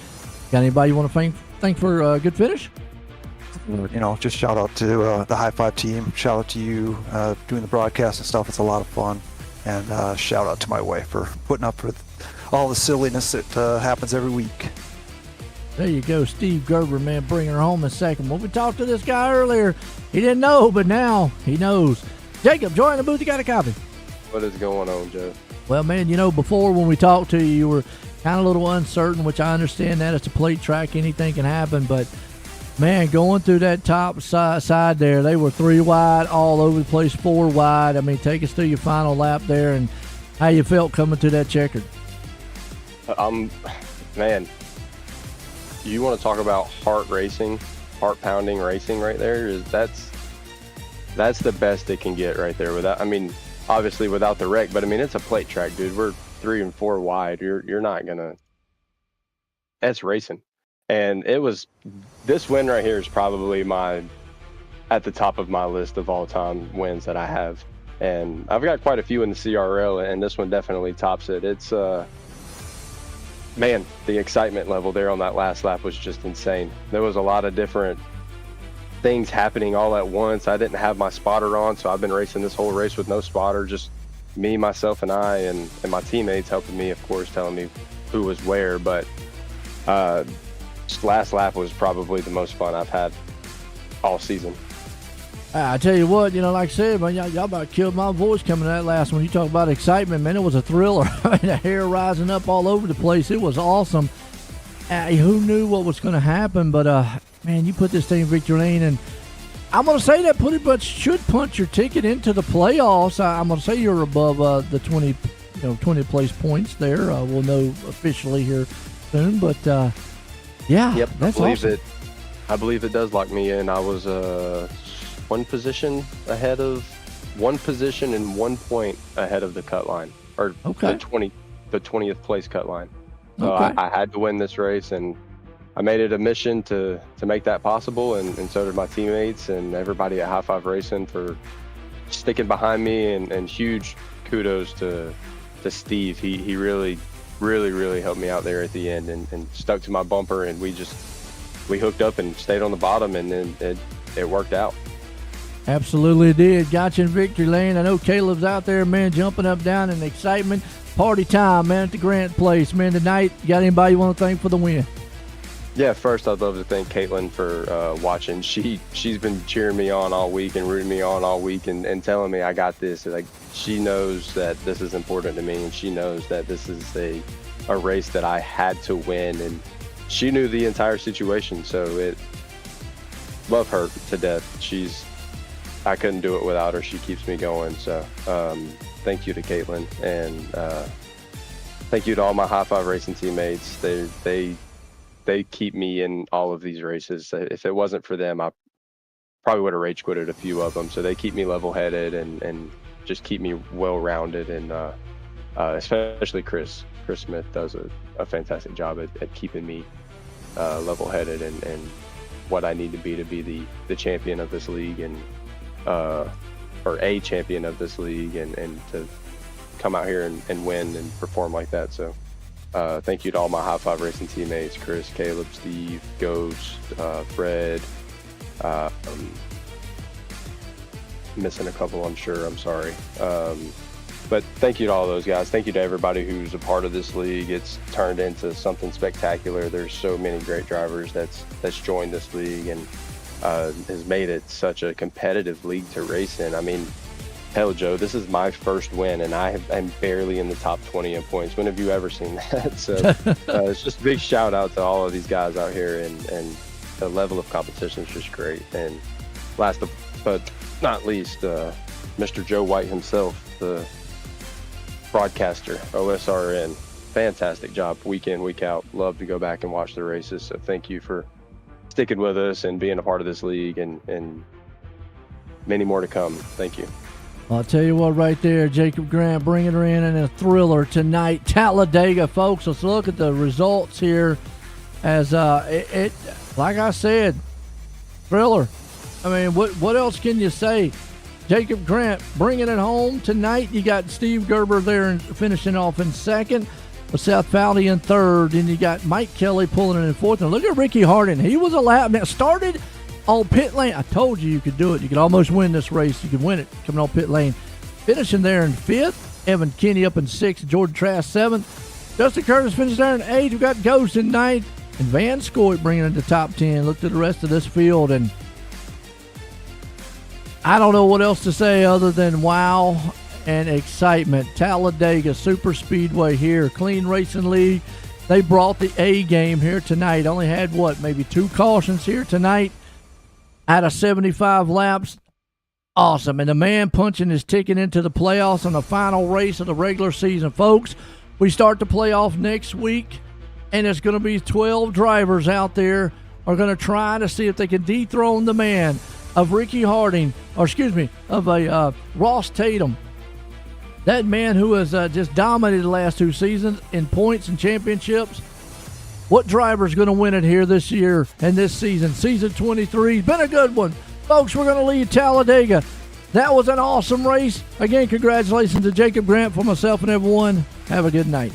[SPEAKER 1] Got anybody you want to thank for a good finish?
[SPEAKER 9] Just shout out to the High Five team. Shout out to you doing the broadcast and stuff. It's a lot of fun. And shout out to my wife for putting up with all the silliness that happens every week.
[SPEAKER 1] There you go, Steve Gerber, man, bringing her home in second. When we talked to this guy earlier, he didn't know, but now he knows. Jacob, join the booth. You got a copy?
[SPEAKER 8] What is going on, Joe?
[SPEAKER 1] Well, man, before when we talked to you, you were kind of a little uncertain, which I understand that. It's a plate track. Anything can happen. But, man, going through that top side there, they were 3 wide, all over the place, 4 wide. I mean, take us through your final lap there and how you felt coming to that checkered.
[SPEAKER 8] Man, you want to talk about heart-pounding racing right there? That's the best it can get right there. Obviously without the wreck, but it's a plate track, dude. We're 3 and 4 wide. You're not gonna. That's racing, and this win right here is probably at the top of my list of all-time wins that I have, and I've got quite a few in the CRL, and this one definitely tops it. It's man, the excitement level there on that last lap was just insane. There was a lot of different things happening all at once. I didn't have my spotter on, so I've been racing this whole race with no spotter, just me, myself, and I, and my teammates helping me, of course, telling me who was where. But last lap was probably the most fun I've had all season.
[SPEAKER 1] I tell you what, like I said, man, y'all about killed my voice coming to that last one. You talk about excitement, man. It was a thriller. The hair rising up all over the place. It was awesome. Who knew what was going to happen? But, man, you put this thing in victory lane, and I'm going to say that pretty much should punch your ticket into the playoffs. I'm going to say you're above the 20 place points there. We'll know officially here soon. But, yeah,
[SPEAKER 8] yep,
[SPEAKER 1] that's awesome.
[SPEAKER 8] I believe it does lock me in. I was one position and 1 point ahead of the cut line, or the 20th place cut line. So
[SPEAKER 1] okay.
[SPEAKER 8] I had to win this race, and I made it a mission to make that possible, and so did my teammates and everybody at High Five Racing for sticking behind me, and huge kudos to Steve. He really, really, really helped me out there at the end and stuck to my bumper, and we hooked up and stayed on the bottom, and then it worked out.
[SPEAKER 1] Absolutely it did. Got you in victory lane. I know Caleb's out there, man, jumping up, down in excitement. Party time, man, at the Grant Place. Man, tonight, you got anybody you want to thank for the win?
[SPEAKER 8] Yeah, first I'd love to thank Caitlin for watching. She's been cheering me on all week and rooting me on all week and telling me I got this. Like, she knows that this is important to me, and she knows that this is a race that I had to win, and she knew the entire situation. So love her to death. I couldn't do it without her. She keeps me going. So thank you to Caitlin, and thank you to all my High Five Racing teammates. They keep me in all of these races. If it wasn't for them, I probably would have rage quitted a few of them. So they keep me level-headed and just keep me well-rounded, and especially Chris Smith does a fantastic job at keeping me level-headed and what I need to be the champion of this league, and or a champion of this league, and to come out here and win and perform like that. So thank you to all my High Five Racing teammates: Chris, Caleb, Steve, Ghost, Fred. Missing a couple, I'm sure. I'm sorry. But thank you to all those guys. Thank you to everybody who's a part of this league. It's turned into something spectacular. There's so many great drivers that's joined this league, and has made it such a competitive league to race in. I mean, hell, Joe, this is my first win, and I'm barely in the top 20 in points. When have you ever seen that? So it's just a big shout out to all of these guys out here, and the level of competition is just great. And last but not least, Mr. Joe White himself, the broadcaster, OSRN. Fantastic job, week in, week out. Love to go back and watch the races. So thank you for sticking with us and being a part of this league, and many more to come. Thank you.
[SPEAKER 1] I'll tell you what, right there, Jacob Grant bringing her in a thriller tonight. Talladega, folks. Let's look at the results here. As like I said, thriller. I mean, what else can you say? Jacob Grant bringing it home tonight. You got Steve Gerber there and finishing off in second, with Seth Fowley in third, and you got Mike Kelly pulling it in fourth. And look at Ricky Harding. He was a lap. Now, started on pit lane. I told you could do it. You could almost win this race. You could win it coming on pit lane. Finishing there in fifth. Evan Kinney up in sixth. Jordan Trask seventh. Justin Curtis finished there in eighth. We've got Ghost in ninth. And Van Scoit bringing it to top 10. Look to the rest of this field, and I don't know what else to say other than wow and excitement. Talladega Super Speedway here, Clean Racing League. They brought the A game here tonight. Only had, maybe 2 cautions here tonight out of 75 laps. Awesome. And the man punching his ticket into the playoffs on the final race of the regular season. Folks, we start the playoff next week, and it's going to be 12 drivers out there are going to try to see if they can dethrone the man of Ricky Harding, of Ross Tatum. That man who has just dominated the last 2 seasons in points and championships. What driver is going to win it here this year and this season? Season 23 has been a good one. Folks, we're going to leave Talladega. That was an awesome race. Again, congratulations to Jacob Grant, for myself and everyone. Have a good night.